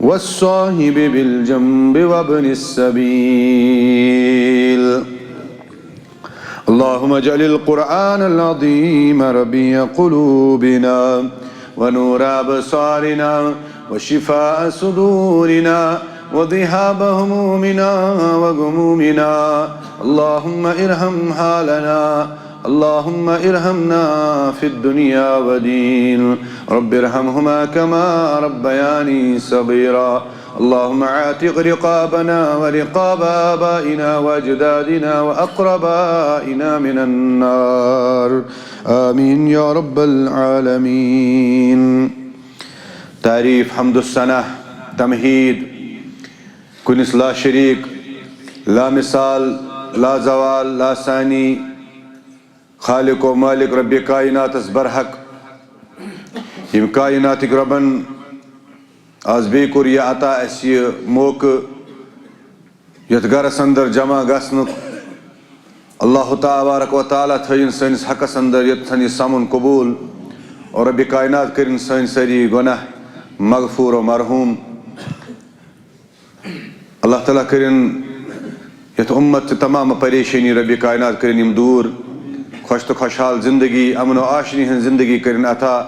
والصاحب بالجنب وابن السبيل اللهم اجعل القرآن العظيم ربيع قلوبنا ونور أبصارنا وشفاء صدورنا وذهاب همومنا وغمومنا اللهم ارحم حالنا اللهم ارحمنا في الدنيا والدين رب ارحمهما كما ربياني صغيرا اللهم اعتق رقابنا ورقاب آبائنا وأجدادنا وأقربائنا من النار آمين يا رب العالمين. تعریف حمد الثنا تمہید کنس لا شریک لا مثال لا زوال لا ثانی خالق و مالک رب کائنات اس برحق یم کائنات ربن آز بی کور یہ عطا اس یہ موقع یت گرس اندر جمع گسنک اللہ تبارک و تعالیٰ تھین سنس حقس اندر یت تھن یہ سمن قبول اور رب کائنات کرن سن سری گناہ مغفور و مرحوم اللہ تعالیٰ کرن یت امت تمام پریشانی رب کائنات کرن یم دور خوش تو خوشحال زندگی امن و آشنی ہن زندگی کرن عطا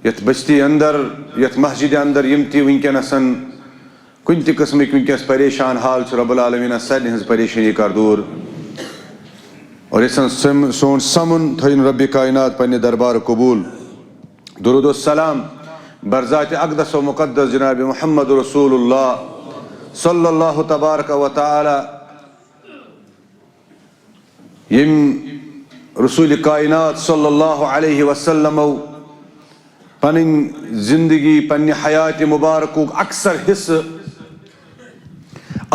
یت بستی اندر یت مسجد اندر یم تی ونکینسن کن تی قسمک ونکینس پریشان حال چھ رب العالمین سارنی ہنز پریشانی کر دور اور اسن سون سمن تھین رب کائنات پنہ دربار قبول. درود و سلام برذات اقدس و مقدس جناب محمد رسول اللہ صلی اللہ تبارک و تعالی یم رسول کائنات صلی اللہ علیہ وسلم پنن زندگی پنہ حیات مبارک اکثر حصہ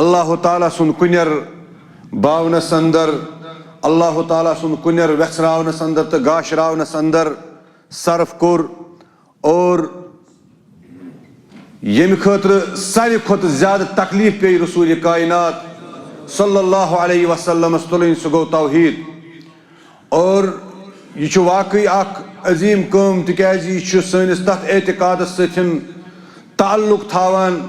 اللہ تعالیٰ سن کنر باونس اندر اللہ تعالیٰ سن کنر ویسراونس اندر تو گاشراونس اندر صرف کور اور یم خاطر ساری کھت زیادہ تکلیف پی رسول کائنات صلی اللہ علیہ وسلم تلن سہ گو توحید اور یہ واقعی اخ عظیم کام تکیازِ یہ سنس تر اعتقادس ستن تعلق تھاوان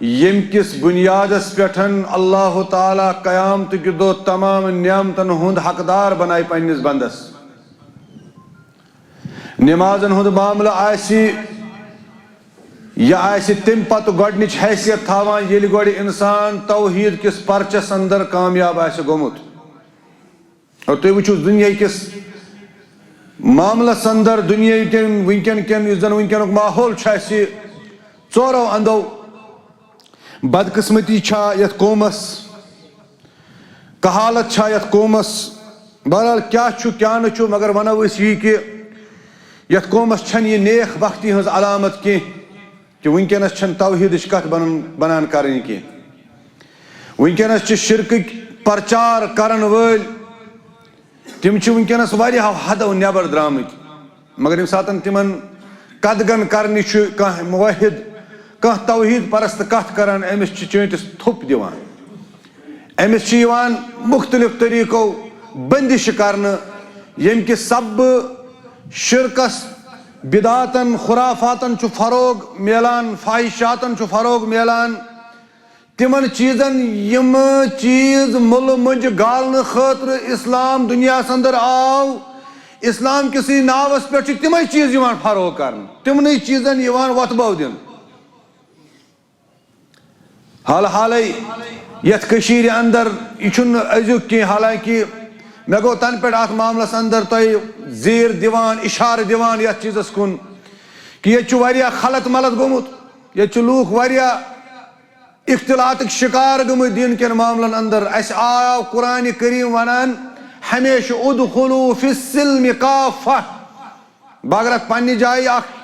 یم کس بنیادس پٹھن اللہ تعالیٰ قیامت کہ دو تمام نعمتن ہند حقدار بنائے پنس بندس. نمازن ہند معاملہ آسی یہ آسی تم پتہ گۄڈنِچ حیثیت تھاوان ییٚلہِ گۄڈٕ انسان توحید کس پرچس اندر کامیاب آسہِ گوٚمُت. اور تُہۍ وٕچھِو دنیا کس معاملس اندر دنیا کن ونکن کن اس زن ونکنک ماحول چھاسی ژورو اندو بدقسمتی چھا یت قومس کہالت چھا یت قومس بہرحال کیا چھو کیا نہ چھو مگر ونو اس یہ کہ یت قومس چھن یہ نیک بختی ہنز علامت کی کہ ونکنس چھن توحیدش کت بنان کرنی کی ونکنس چھ شرکک پرچار کرن ول تم چھ ونکنس واریاہ حدو نیبر درامت مگر یم ساتن تمن قدغن کرنی چھ کانٛہہ موحد کانٛہہ توحید پرست کت کران امس چھ چٲنٹس تھوپ دیوان امس چھ یوان مختلف طریقو بندش کرنہ یم کہ سب شرکس بدعاتن خرافاتن چھ فروغ میلان فاحشاتن چھ فروغ میلان تمن چیزن یم چیز مل مج گالن خاطر اسلام دنیا اندر آو اسلام کسی ناوس پہ تمے چیز یوان فروغ کرن تمنے چیزن یوان وتبو دن حال حالے یت کشیر اندر یہ ازیک کی حالانکہ مے گو تن پہ ات معاملس اندر تہ زیر دیوان اشارہ دیوان یت چیزس کن کہ یہ واریاہ خلط ملط گومت یہ لوک واریاہ اختلاطک شکار گمت دین کن معاملن اندر اس آو قرآن کریم ونان ہمیشہ ادخلوا فی السلم کافہ باگر پنہ جائے اخ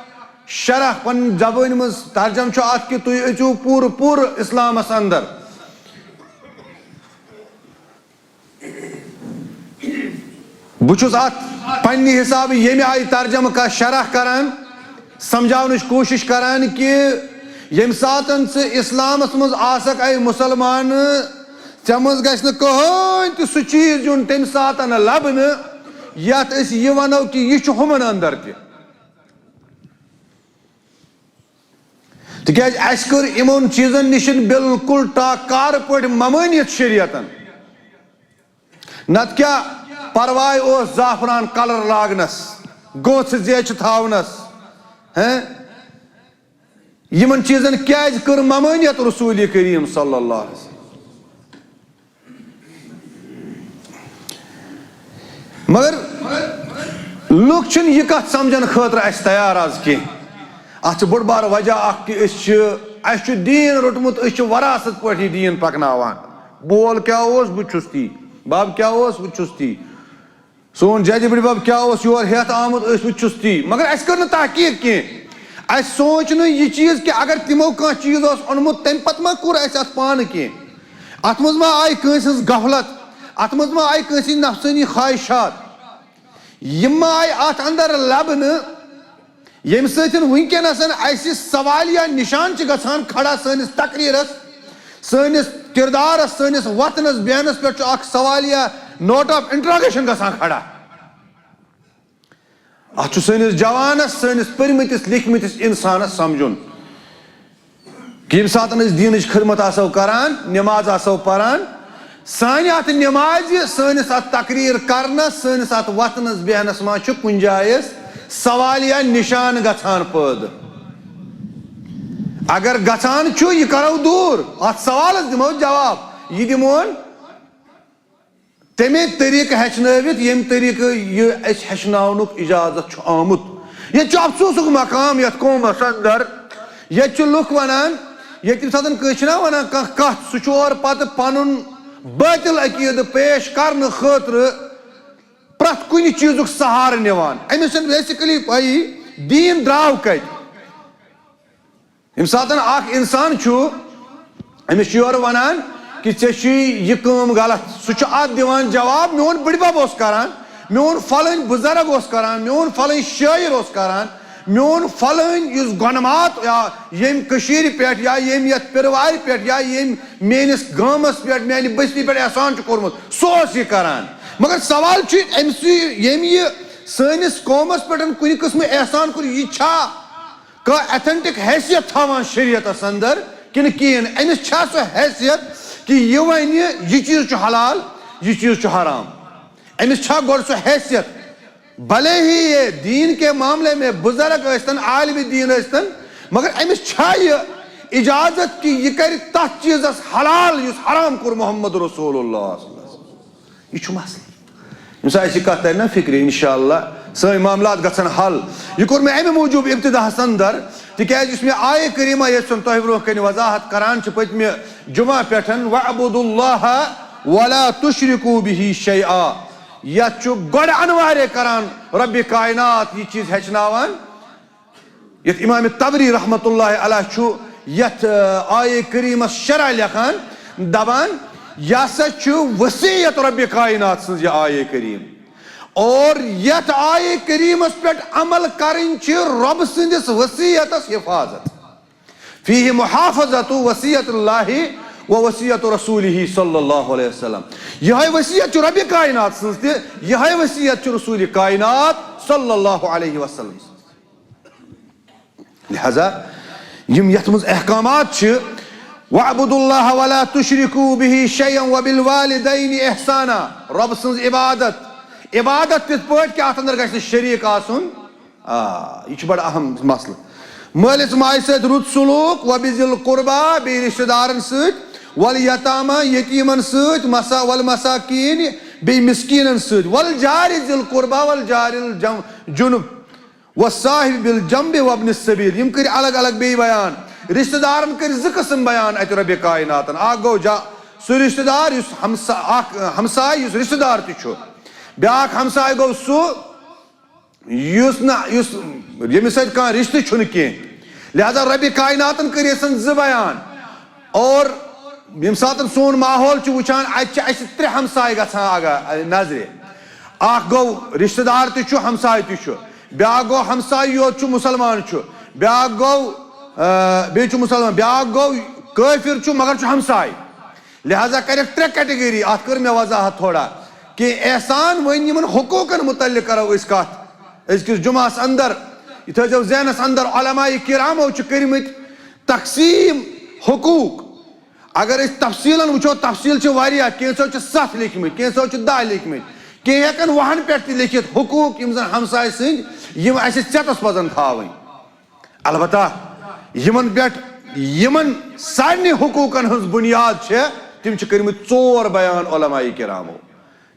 شرح پن زبان مز ترجم چھ ات کہ تھی اچو پور پور اسلامس اندر بچس ات پنہ حساب یمہ آئی ترجمہ کا شرح کران سمجھاونچ کوشش کران کہ یم ساتن سے اسلامس مز آسک اے مسلمان ژے مز گژھِ نہٕ کٕہٕنۍ تہِ سُہ چیٖز یُن تمہِ ساتن لبنہٕ یتھ أسۍ یہِ ونو کہ یہِ چھُ ہُمن اندر تہِ تِکیازِ اَسہِ کٔر یِمن چیٖزن نِشن بالکل ٹاکار پٲٹھۍ ممٲنیت شریعتن نتہٕ کیٛاہ پرواے اوس زعفران کلر لاگنس گوژھٕ زیچھِ تھاونس یمن چیزن کیاز کر ممانیت رسول کریم صلی اللہ علیہ وسلم. مگر لوگ چھن یہ کت سمجھن خاطر اس تیار آز کی. ات بڑ بار وجہ اخ کہ اس دین روٹمت اس وراثت پہ دین پکناوان. بول کیا اوس بہ چھس تی, بب کیا اوس بہ چھس تی, سون جج بڑ بب کیا اوس یور ہیت آمت اس بہ چھس تی. مگر اس کر نہ تحقیق کی, اس سوچ نہ یہ چیز کہ اگر تمو کان چیز اس اونمت تم پت ما کور اس ات پان کی. ات مز ما آئی کٲنٛسہِ ہٕنٛز غفلت, ات مز ما آئی کٲنٛسہِ ہٕنٛدۍ نفسانی خواہشات, یم ما آئی ات اندر لبنہٕ یم سۭتۍ ونکیٚنس اسہِ سوالیہ نشان چھ گژھان کھڑا سٲنِس تقریرس, سٲنِس کردارس, سٲنِس وتھنس بیہنس پٮ۪ٹھ چھُ اکھ سوالیہ نوٹ آف انٹروگیشن گژھان کھڑا. ات چھُ سٲنِس جوانس, سٲنِس پٔرمٕتِس لیکھمٕتِس انسانس سمجھُن کہ ییٚمہِ ساتہٕ أسۍ دیٖنٕچ خدمت آسو کران, نماز آسو پران, سانہِ اتھ نمازِ, سٲنِس اتھ تقریر کرنس, سٲنِس اتھ وتھنس بیہنس منٛز چھُ کُنہِ جایہِ سوالیہ نشان گژھان پٲدٕ. اگر گژھان چھُ یہِ کرو دوٗر, اتھ سوالس دِمو جواب, یہِ دِمون تمے طریقہٕ ہیٚچھنٲوِتھ ییٚمہِ طریقہٕ یہِ أسۍ ہیٚچھناونُک اجازت چھُ آمُت. ییٚتہِ چھُ افسوٗسُک مقام یتھ قومس اندر. ییٚتہِ چھِ لُکھ ونان, ییٚتہِ ییٚمہِ ساتہٕ کٲنٛسہِ چھِنہ ونان کانٛہہ کتھ, سُہ چھُ اورٕ پتہٕ پنُن باطل عقیدٕ پیش کرنہٕ خٲطرٕ پرٛٮ۪تھ کُنہِ چیٖزُک سہارٕ نِوان. أمِس چھنہٕ بیسِکلی پَیی دیٖن درٛاو کتہِ. ییٚمہِ ساتہٕ اکھ انسان چھُ, أمِس چھُ یورٕ ونان کہ ژےٚ چھُے یہِ کٲم غلط, سُہ چھُ اتھ دِوان جواب میون بٕڈبب اوس کران, میون فلٲنۍ بُزرگ اوس کران, میون فلٲنۍ شٲعر اوس کران, میون فلٲنۍ یُس گۄنمات یا ییٚمہِ کٔشیٖرِ پٮ۪ٹھ یا ییٚمہِ یتھ پِروارِ پٮ۪ٹھ یا ییٚمہِ میٲنِس گامس پٮ۪ٹھ میانہِ بستی پٮ۪ٹھ احسان چھُ کوٚرمُت, سُہ اوس یہِ کران. مگر سوال چھُ أمِس ییٚمۍ یہِ سٲنِس قومس پٮ۪ٹھ کُنہِ قٕسمہٕ احسان کوٚر, یہِ چھا کانٛہہ ایتھنٹک حیثیت تھاوان شریعتس اندر کِنہٕ کِہیٖنۍ. أمِس چھا سۄ حیثیت کہ یہ ونہِ یہ چیز چھُ حلال, یہ چیز چھُ حرام. أمِس چھا گۄڈٕ سۄ حیثیت, بھلے ہی یہ دین کے معاملے میں بزرگ ٲسۍتن, عالمِ دیٖن ٲسۍتن, مگر أمِس چھا یہ اجازت کہ یہ کرِ تتھ چیزس حلال یُس حرام کوٚر محمد رسول اللہ صلی اللہ علیہ وسلم. یہ چھُ مسلہٕ. ییٚمہِ ساتہٕ اَسہِ یہِ کتھ ترِ نا فکرِ, انشاءاللہ سٲنۍ معاملات گژھن حل. یہ کوٚر مےٚ امہِ موٗجوٗب ابتداہس اندر تِکیٛازِ یُس مےٚ آیہِ کریٖمہ یۄس تۄہہِ برونٛہہ کنہِ وضاحت کران چھِ پٔتمہِ جمعہ پٮ۪ٹھ, وَاعْبُدُوا اللَّهَ وَلَا تُشْرِكُوا بِهِ شَيْئًا, یتھ چھُ گۄڈٕ انوارے کران ربِ کائنات یہِ چیٖز ہیٚچھناوان. یتھ امام طبری رحمتہ اللہ علیہ چھُ یتھ آیہِ کریٖمس شرح لیکھان, دپان یہِ ہسا چھُ وصیت ربِ کائنات سٕنٛز یہِ آیہِ کریٖم, اور یتھ آیہِ کریٖمس پٮ۪ٹھ عمل کرٕنۍ چھِ رۄب سٕنٛدِس وصیتس حفاظت. فیہ محافظت وصیت اللہ و وصیت رسولہ صلی اللہ علیہ وسلم. یہے وصیت چھِ ربِ کائنات سٕنٛز تہِ, یہے وصیت چھِ رسول کائنات صلی اللہ علیہ وسلم. لہذا یم یتھ منٛز احکامات چھِ, وَاعْبُدُوا اللَّهَ وَلَا تُشْرِكُوا بِهِ شَيْئًا وَبِالْوَالِدَيْنِ إِحْسَانًا, رب سٕنٛز عبادت. عبادت تِتھ پٲٹھۍ کہ اتھ اندر گژھِ نہٕ شریٖک آسُن, یہ چھُ بڑٕ اہم مسلہٕ. مٲلِس ماجہِ سۭتۍ رُت سلوٗک, وَبِذِل قُربا, بیٚیہِ رشتہٕ دارن سۭتۍ, وَالْیَتاما, یتیٖمن سۭتۍ, وَالْمَساکیٖن, بیٚیہِ مِسکیٖنن سۭتۍ, وَالْجَارِ ذِل قُربا وَالْجَارِ الْجُنُب, وَالصَّاحِبِ بِالْجَنبِ وَابْنِ السَّبِیل. یم کٔرۍ الگ الگ بیٚیہِ بیان. رشتہٕ دارن کٔرۍ زٕ قٕسم بیان اتہِ ربِ کائناتن. اکھ گوٚو سُہ رشتہٕ دار یُس اکھ ہمساے یُس رشتہٕ دار تہِ چھُ, بیٛاکھ ہمساے گوٚو سُہ ییٚمِس سۭتۍ کانٛہہ رشتہٕ چھُنہٕ کینٛہہ. لہذا ربِ کائناتن کٔرۍ یژھن زٕ بیان. اور ییٚمہِ ساتہٕ سون ماحول چھُ وٕچھان, اتہِ چھِ اسہِ ترٛےٚ ہمساے گژھان نظرِ. اکھ گوٚو رشتہٕ دار تہِ چھُ, ہمساے تہِ چھُ, بیٛاکھ گوٚو ہمساے یوت چھُ مُسلمان چھُ, بیٛاکھ گوٚو بیٚیہِ چھُ مُسلمان, بیٛاکھ گوٚو کٲفِر چھُ مگر چھُ ہمساے. لہذا کریکھ ترٛےٚ کیٹگری. اتھ کٔر مےٚ وضاحت تھوڑا کہ احسان وۄنۍ یِمن حقوٗقن مُتعلق کرو أسۍ کتھ أزکِس جمعس اندر. یہِ تھٲیزیو ذہنس اندر, علماء کرامو چھِ کٔرمٕتۍ تقسیٖم حقوٗق. اگر أسۍ تفصیٖلن وٕچھو, تفصیٖل چھِ واریاہ, کینٛژھو چھِ 7 لیکھمٕتۍ, کینٛژھو چھِ 10 لیکھمٕتۍ, کینٛہہ ہٮ۪کن 10 پٮ۪ٹھ تہِ لیکھِتھ حقوٗق یِم زن ہمساے سٕنٛدۍ یِم اسہِ ژٮ۪تس پزن تھاوٕنۍ. البتہ یمن پیٹھ یمن سارنی حقوقن ہنز بنیاد چھے تم چھ کرمت 4 بیان علماء کرامو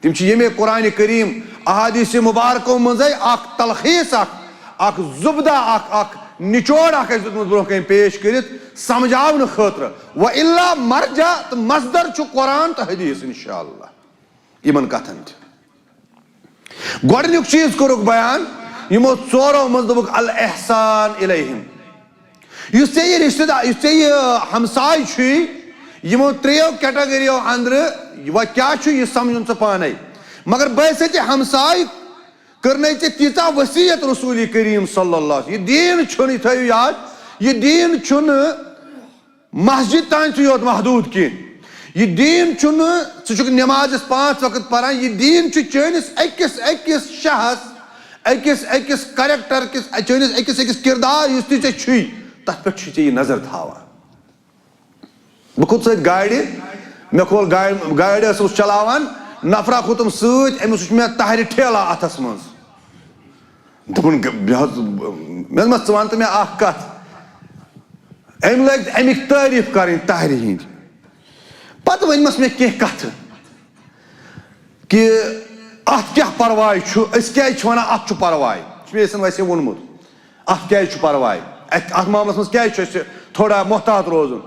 تم چھ یمی قرآن کریم احادیث مبارکو منزے اخ تلخیص اخ زبدہ اخ نچوڑ اخ برو کہیں پیش کرت سمجھاون خاطر وإلا مرجع تو مصدر چھ قرآن تو حدیث انشاءاللہ یمن کتھن تھی گوڑنیک چیز کرک بیان یمو 4 مزدبک الاحسان الیہم یس ژے یہ رشتہ دار یس ژے یہ ہمسائے چھُے یمو 3 کیٹگریو اندر و کیا چھُ یہ سمجھن ژٕ پانے مگر باسے ژے ہمسائے کرنے ژے تیژا وصیت رسول کریم صلی اللہ علیہ وسلم یہ دین چھُنہٕ یہ تھٲیِو یاد یہ دین چھُنہٕ مسجد تام ژٕ یوت محدود کینٛہہ یہ دین چھُنہٕ ژٕ چھُکھ نمازس 5 وقت پران یہ دین چھُ چٲنِس أکِس شخص أکِس کریکٹر کِس چٲنِس أکِس کردار یُس تہِ ژےٚ چھُے تتھ پہ یہ نظر تھاوان بہ کھوت ست گاڑی مے کھول گاڑی اس چلاوان نفرا کھوتم ست امس وچ مے تہرِ ٹھیلا اتھس مز دپن مے ما ژٕ ونتہٕ مےٚ اکھ کتھ أمۍ لٲگۍ امیِکۍ تعریٖف کرٕنۍ تہرِ ہِنٛدۍ پتہٕ ؤنۍمَس مےٚ کینٛہہ کتھٕ کہِ اتھ کیٛاہ پرواے چھُ أسۍ کیٛازِ چھِ ونان اتھ چھُ پرواے چھُ مےٚ یژھان ویسے ووٚنمُت اتھ کیٛازِ چھُ پرواے اتھ معاملس مز کیٛازِ چھُ اَسہِ تھوڑا محتاط روزُن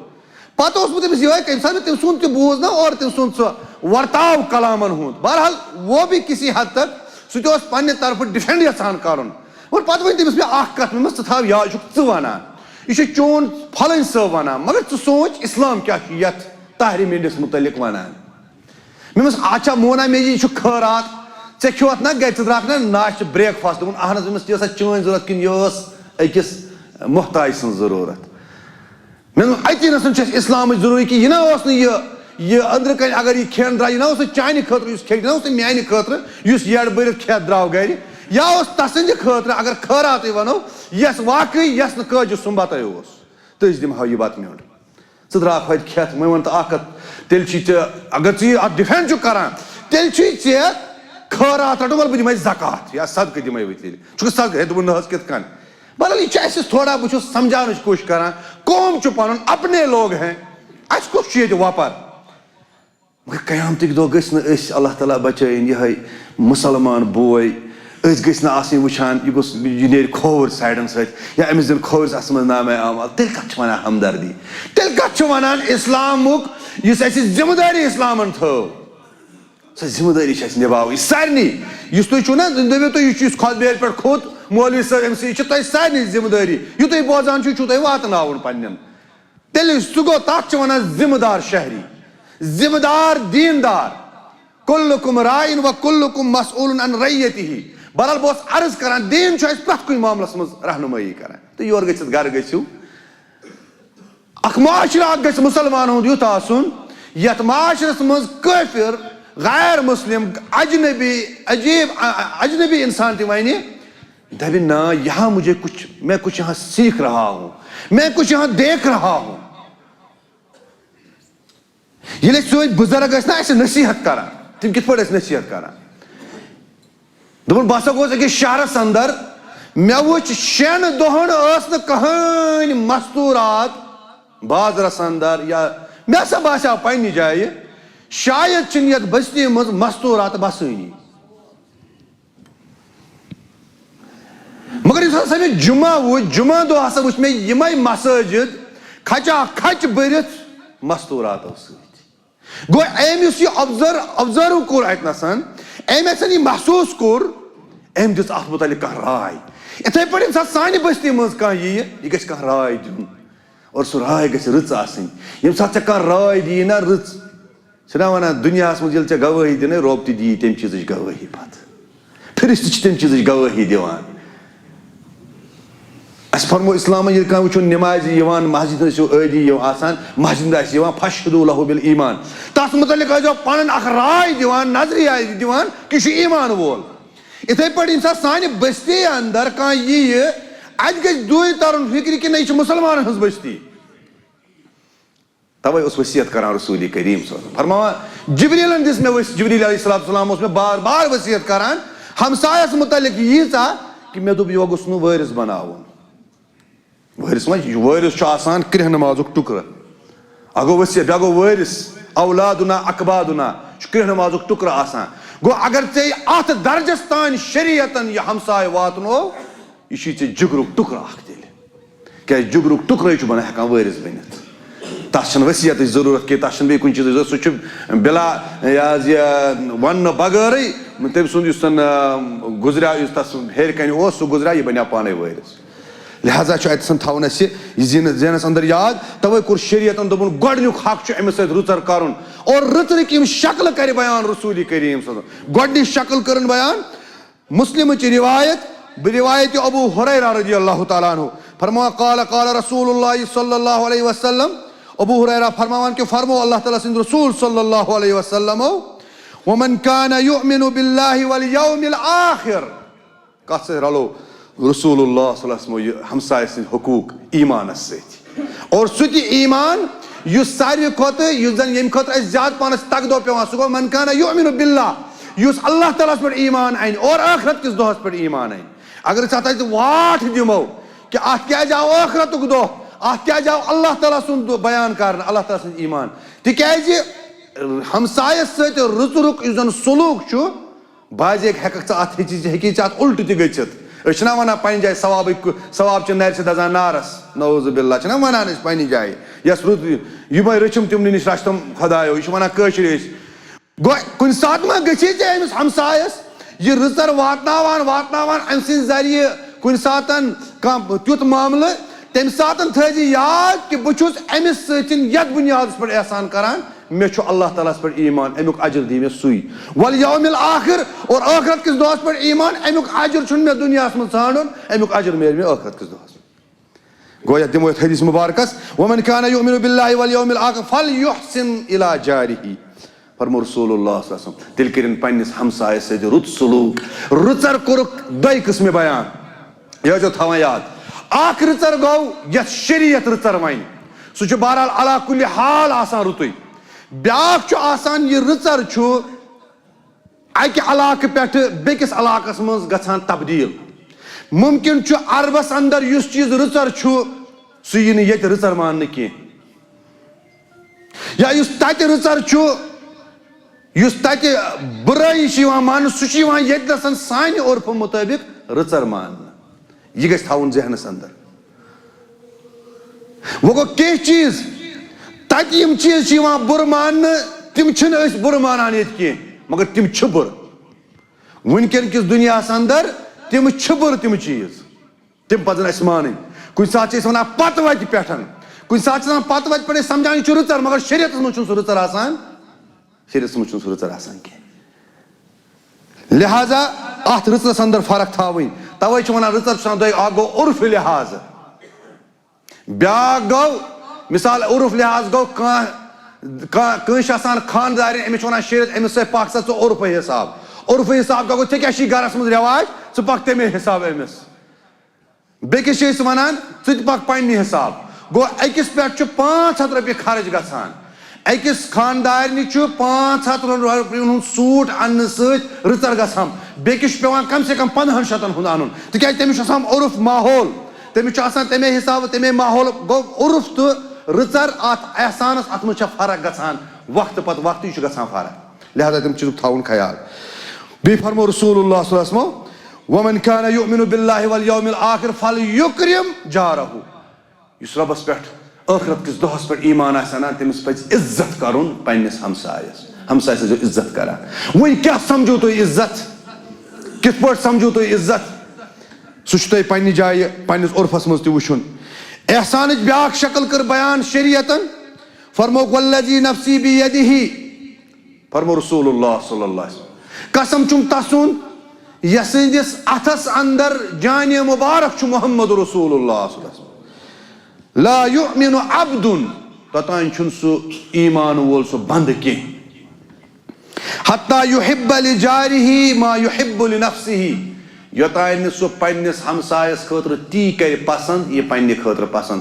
پتہٕ اوس بہٕ تٔمِس یِہوٚے تمہِ ساتہٕ مےٚ تٔمۍ سُنٛد تہِ بوٗز نا اور تٔمۍ سُنٛد سُہ ورتاو کلامن ہُنٛد بہرحال وہ بھی کسی حد تک سُہ تہِ اوس پننہِ طرفہٕ ڈِفینڈ یژھان کرُن اور پتہٕ ؤنۍ تٔمِس مےٚ اکھ کتھ مےٚ دوٚپمَس ژٕ تھاو یاد یہِ چھُکھ ژٕ ونان یہ چون پھلن صٲب ونان مگر ژٕ سونچ اسلام کیا یتھ طاہرِ میٖنڈِس متعلق ونان مےٚ دوٚپمَس اچھا مونا مےٚ یہِ چھُ خٲرات ژےٚ کھیوٚوتھ نا گرِ ژٕ درٛاکھ نا ناشتہٕ بریک فاسٹ دوٚپُن اہن حظ دوٚپمَس یہِ ٲسا چٲنۍ ضروٗرت کِنہٕ یہِ ٲس أکِس محتاج سٕنٛز ضروٗرت مےٚ دوٚپ اتی نسن چھُ اَسہِ اسلامٕچ ضروٗری کہِ یہِ نا اوس نہٕ یہِ أنٛدرٕ کَنۍ اگر یہِ کھٮ۪ن درٛاو یہِ نا اوس نہٕ چانہِ خٲطرٕ یُس کھٮ۪کہِ یہِ نا اوس نہٕ میانہِ خٲطرٕ یُس یڈ بٔرِتھ کھٮ۪تھ درٛاو گرِ یا اوس تسٕنٛدِ خٲطرٕ اگر خٲراتٕے وَنو یس واقعی یس نہٕ کٲجہِ سُمبتٕے اوس تٔژ دِمہو یہِ بتہٕ میوٚنٛڈ ژٕ درٛاکھ ہوٚتہِ کھٮ۪تھ وۄنۍ وَن تہٕ اکھ کتھ تیٚلہِ چھُے ژےٚ اگر ژٕ یہِ اتھ ڈِفینڈ چھُکھ کران تیٚلہِ چھُے ژےٚ خٲرات رٹُن وَلہٕ بہٕ دِمے زکات یا صدقہٕ دِمے بہٕ تیٚلہِ چھُکھ صدقہٕ ہے دوٚپُن نہ حظ کِتھ کٔنۍ بہرحال یہ چھُ اَسہِ تھوڑا بہٕ چھُس سمجھاونٕچ کوٗشِش کران قوم چھُ پنُن اپنے لوگ ہیں اَسہِ کُس چھُ ییٚتہِ وۄپر مگر قیامتٕکۍ دۄہ گٔژھۍ نہٕ أسۍ اللہ تعالیٰ بچٲیِن یِہوٚے مُسلمان بوے أسۍ گٔژھۍ نہٕ آسٕنۍ وٕچھان یہِ گوٚژھ یہِ نیرِ کھووُر سایڈن سۭتۍ یا أمِس دِن کھوورِس اتھ منٛز نامے اعمال تیٚلہِ کتھ چھِ ونان ہمدردی تیٚلہِ کتھ چھِ ونان اسلامُک یُس اَسہِ ذمہٕ دٲری اسلامن تھٲو سۄ ذمہٕ دٲری چھِ اَسہِ نِباوٕنۍ سارنٕے یُس تُہۍ چھُو نا دٔپِو تُہۍ یہِ چھُ یُس خۄطبہٕ پٮ۪ٹھ کھوٚت مولوی صٲب أمۍ سۭتۍ یہِ چھِ تۄہہِ سارنٕے ذمہٕ دٲری یہِ تُہۍ بوزان چھُو چھُو تۄہہِ واتناوُن پننٮ۪ن تیٚلہِ سُہ گوٚو تتھ چھِ ونان ذمہٕ دار شہری ذمہٕ دار دیندار کُلُکُم راعٍ و کُلُکُم مسئوٗلٌ عن رعیتہِ بہرحال بہٕ اوسُس عرض کران دیٖن چھُ اَسہِ پرٛٮ۪تھ کُنہِ معاملس منٛز رہنُمٲیی کران تہٕ یورٕ گٔژھِتھ گرٕ گٔژھِو اکھ معاشرٕ اکھ گژھِ مُسلمانن ہُنٛد یُتھ آسُن یتھ معاشرس منٛز کٲفِر غیر مسلم اجنبی انسان تہِ وَنہِ دپہِ نا یہاں میں کچھ یہاں سیکھ رہا ہوں میں کچھ یہاں دیکھ رہا ہوں ییٚلہِ اَسہِ سٲنۍ بُزرگ ٲسۍ نا اَسہِ نصیحت کران تِم کِتھ پٲٹھۍ ٲسۍ نصیحت کران دوٚپُن بہٕ ہسا گوٚوُس أکِس شہرس اندر مےٚ وٕچھ 6 دۄہن ٲس نہٕ کٕہۭنۍ مستوٗرات بازرس اندر یا مےٚ ہسا باسیو پننہِ جایہِ شاید چھِنہٕ یتھ بستی منٛز مستوٗرات بسٲنی مگر یُس ہسا مےٚ جُمعہ وٕچھ جُمعہ دۄہ ہسا وٕچھ مےٚ یِمے مساجد کھچا کھچ بٔرِتھ مستوٗراتو سۭتۍ گوٚو أمۍ یُس یہِ اوبزٲرو کوٚر اتنس أمۍ یَتھ یہِ محسوٗس کوٚر أمۍ دِژ اتھ مُتعلق کانٛہہ راے یِتھٕے پٲٹھۍ ییٚمہِ ساتہٕ سانہِ بستی منٛز کانٛہہ یِیہِ یہِ گژھِ کانٛہہ راے دیُن اور سُہ راے گژھِ رٕژ آسٕنۍ ییٚمہِ ساتہٕ ژےٚ کانٛہہ راے دِیی نا رٕژ چھِنا ونان دُنیاہس منٛز ییٚلہِ ژےٚ گوٲہی دِنَے رۄب تہِ دِیی تمہِ چیٖزٕچ گوٲہی پتہٕ فرشتہٕ چھِ تمہِ چیٖزٕچ گوٲہی دِوان اَسہِ فرمو اسلامن ییٚلہِ کانٛہہ وٕچھو نٮ۪مازِ یِوان مسجد ٲسِو عٲدی آسان مسجد منٛز آسہِ یِوان فشہدوٗ لہوٗ بالایٖمان تتھ مُتعلق ٲسۍزیو پنٕنۍ اکھ راے دِوان نظریہ دِوان کہِ یہِ چھُ ایٖمان وول یِتھٕے پٲٹھۍ ییٚمہِ ساتہٕ سانہِ بستی اندر کانٛہہ یِیہِ اتہِ گژھِ دوٗرِ ترُن فِکرِ کہِ نہ یہِ چھِ مُسلمانن ہٕنٛز بستی توے اوس وصیت کران رسول کریم صلی اللہ علیہ وسلم فرماوان جبریٖلن دِژ مےٚ جبریٖل علیہ الصلوۃ والسلام اوس مےٚ بار بار وصیت کران ہمسایس مُتعلق ییٖژاہ کہِ مےٚ دوٚپ یہِ گوٚژھ نہٕ وٲرِث بناوُن وٲرِث وٲرِث چھُ آسان کرٛہہ نمازُک ٹُکرٕ اکھ گوٚو ؤسیٖت بیٛاکھ گوٚو وٲرِث اولادُنا اقبادُنا چھُ کرٛہہ نمازُک ٹُکرٕ آسان گوٚو اگر ژےٚ اتھ درجس تانۍ شریعتن یہِ ہمساے واتنو یہِ چھُے ژےٚ جگرُک ٹُکرٕ اکھ تیٚلہِ کیٛازِ جگرُک ٹُکرے چھُ بنان ہٮ۪کان وٲرِث بٔنِتھ تتھ چھنہٕ ؤسیٖتٕچ ضروٗرت کینٛہہ تتھ چھنہٕ بیٚیہِ کُنہِ چیٖزٕچ ضروٗرت سُہ چھُ بلا یہِ حظ یہِ وننہٕ بغٲرٕے تٔمۍ سُنٛد یُس زن گُزریو یُس تس ہیٚرِ کنہِ اوس سُہ گُزریو یہِ بنیو پانے وٲرِث لہٰذا چھُ اتٮ۪تھ تھاوُن اسہِ یہِ زینس انٛدر یاد توے کوٚر شریعتن دوٚپُن گۄڈنیُک حق چھُ أمِس سۭتۍ رٕژر کرُن اور رٕژرٕکۍ یِم شکلہٕ کرِ بیان رسوٗلِ کریم صٲب گۄڈنِچ شکل کٔرٕن بیان مسلمٕچ رِوایت رِوایتِ ابو ہریرہ رضی اللہ تعالیٰ عنہ فرماوان قال قال رسول اللہ صلی اللہ علیہ وسلم ابو ہریرہ فرماوان کہ فرمو اللہ تعالیٰ سٕنٛدۍ رسول صلی اللہ علیہ وسلم ومن كان يؤمن بالله واليوم الآخر کتھ سۭتۍ رلو رسول اللہ صلی اللہ علیہ وسلم یہ ہمسایہِ سٕنٛدۍ حقوٗق ایٖمانس سۭتۍ اور سُہ تہِ ایٖمان یُس ساروی کھۄتہٕ یُس زن ییٚمہِ خٲطرٕ اسہِ زیادٕ پہنس تگدو پیوان سُہ گوٚو من كان يؤمن بالله یُس اللہ تعالیٰ ہس پٮ۪ٹھ ایٖمان انہِ اور ٲخرت کِس دۄہس پٮ۪ٹھ ایٖمان انہِ اگر أسۍ اتھ اتہِ واٹھ دِمو کہ اتھ کیازِ آو ٲخرتُک دۄہ اتھ کیازِ آو اللہ تعالیٰ سُنٛد بیان کرنہٕ اللہ تعالیٰ سُنٛد ایٖمان تِکیازِ ہمسایس سۭتۍ رٕژرُک یُس زن سلوٗک چھُ بازے ہٮ۪ککھ ژٕ اتھ ہیٚکی ژےٚ اتھ الٹہٕ تہِ گٔژھِتھ أسۍ چھِنہ ونان پننہِ جایہِ ثواب چہِ نرِ چھِ دزان نارس نعوذ باللہ چھِنہ ونان أسۍ پننہِ جایہِ یۄس رُت یِمے رٔچھِم تِمنٕے نِش رچھ تِم خۄدایو یہِ چھِ ونان کٲشِرۍ أسۍ گوٚو کُنہِ ساتہٕ ما گٔژھی ژےٚ أمِس ہمسایس یہِ رٕژر واتناوان أمۍ سٕنٛدِ ذٔریعہٕ کُنہِ ساتہٕ کانٛہہ تیُتھ معاملہٕ تمہِ ساتہٕ تھٲیزِ یاد کہِ بہٕ چھُس أمِس سۭتۍ یتھ بُنیادس پٮ۪ٹھ احسان کران مےٚ چھُ اللہ تعالیٰ ہس پٮ۪ٹھ ایٖمان امیُک اجر دی مےٚ سُے والیوم الآخر اور ٲخرت کِس دۄہس پٮ۪ٹھ ایٖمان امیُک اجر چھُنہٕ مےٚ دُنیاہس منٛز ژھانڈُن امیُک اجر میلہِ مےٚ ٲخرت کِس دۄہس گوٚو یتھ دِمو یتھ حدیث مُبارکس ومن كان يؤمن بالله واليوم الآخر فليحسن الى جاره فرمو رسول اللہ صلی اللہ علیہ وسلم تیٚلہِ کٔرِنۍ پننِس ہمسایس سۭتۍ رُت سلوٗک رٕژر کوٚرُکھ دۄیہِ قٕسمہِ بیان یہِ ٲسۍزیو تھاوان یاد اکھ رٕژر گوٚو یتھ شریعت رٕژر ونہِ سُہ چھُ بہرحال علا کُلہِ حال آسان رُتُے بیاکھ چھُ آسان یہِ رٕژر چھُ اکہِ علاقہٕ پٮ۪ٹھٕ بیٚکِس علاقس منٛز گژھان تبدیٖل مُمکِن چھُ عربس انٛدر یُس چیٖز رٕژر چھُ سُہ یی نہٕ ییٚتہِ رٕژر ماننہٕ کینٛہہ یا یُس تتہِ رٕژر چھُ یُس تتہِ بُرٲیی چھِ یِوان ماننہٕ سُہ چھُ یِوان ییٚتہِ سانہِ عُرفہٕ مُطٲبِق رٕژر ماننہٕ یہِ گژھِ تھاوُن ذہنس انٛدر وۄنۍ گوٚو کینٛہہ چیٖز تتہِ یِم چیٖز چھِ یِوان بُرٕ ماننہٕ تِم چھِنہٕ أسۍ بُرٕ مانان ییٚتہِ کینٛہہ مگر تِم چھِ بُرٕ وٕنکیٚن کِس دُنیاہس انٛدر تِم چھِ بُرٕ تِم چیٖز تِم پزن اسہِ مانٕنۍ کُنہِ ساتہٕ چھِ أسۍ ونان پتہٕ وتہِ پٮ۪ٹھ کُنہِ ساتہٕ چھِ آسان پتہٕ وتہِ پٮ۪ٹھ أسۍ سمجھان یہِ چھُ رٕژر مگر شریعتس منٛز چھُنہٕ سُہ رٕژر آسان شریعتس منٛز چھُنہٕ سُہ رٕژر آسان کینٛہہ لہٰذا اتھ رٕژرس انٛدر فرق تھاوٕنۍ توے چھِ ونان رٕژر چھُ آسان دۄیہِ اکھ گوٚو عُرفہٕ لحاظہٕ بیاکھ گوٚو مثال عُرف لحاظ گوٚو کٲنٛسہِ چھِ آسان خانٛدارٮ۪ن أمِس چھِ ونان شریعت أمِس سۭتۍ پکھ سا ژٕ عُرفہٕ حساب عُرفہٕ حساب گوٚو ژےٚ کیٛاہ چھُے گرس منٛز رٮ۪واج ژٕ پکھ تمے حساب أمِس بیٚکِس چھِ أسۍ ونان ژٕ تہِ پکھ پننہِ حساب گوٚو أکِس پٮ۪ٹھ چھُ 500 رۄپیہِ خرٕچ گژھان أکِس خانٛدارنہِ چھُ 500 رۄپیَن ہُنٛد سوٗٹ اننہٕ سۭتۍ رٕژر گژھان بیٚکِس چھُ پیوان کم سے کم 500 ہُنٛد انُن تِکیازِ تٔمِس چھُ آسان عُرف ماحول تٔمِس چھُ آسان تمے حسابہٕ تمے ماحول گوٚو عُرف تہٕ رٕژر اتھ احسانس اتھ منٛز چھےٚ فرق گژھان وقتہٕ پتہٕ وقتہٕ یہِ چھُ گژھان فرق لہٰذا تمہِ چیٖزُک تھاوُن خیال بیٚیہِ فرمو رسول اللہ صلی اللہ علیہ وسلم ومن كان يؤمن بالله واليوم الآخر فليكرم جاره یُس رۄبس پٮ۪ٹھ ٲخرت کِس دۄہس پٮ۪ٹھ ایٖمان آسہِ انان تٔمِس پزِ عزت کرُن پننِس ہمسایس ہمسایس ٲسۍزیو عزت کران وۄنۍ کیٛاہ سمجھو تُہۍ عزت کِتھ پٲٹھۍ سمجھو تُہۍ عزت سُہ چھُ تۄہہِ پننہِ جایہِ پننِس عُرفس منٛز تہِ وٕچھُن احسانٕچ بیاکھ شکل کٔر بیان شریعتن فرموکھ والذی نفسی بیدہ فرمو رسول اللہ صلی اللہ علیہ وسلم قسم چھُم تسُنٛد یسٕنٛدِس اتھس انٛدر جانہِ مُبارک چھُ محمد رسول اللہ صلی اللہ علیہ وسلم لا یؤمن عبد توٚتانۍ چھُنہٕ سُہ ایٖمان وول سُہ بنٛدٕ کینٛہہ حتیٰ یحب لجارہ ما یحب لنفسہ یوٚتانۍ نہٕ سُہ پننِس ہمسایس خٲطرٕ تی کرِ پسنٛد یہِ پننہِ خٲطرٕ پسنٛد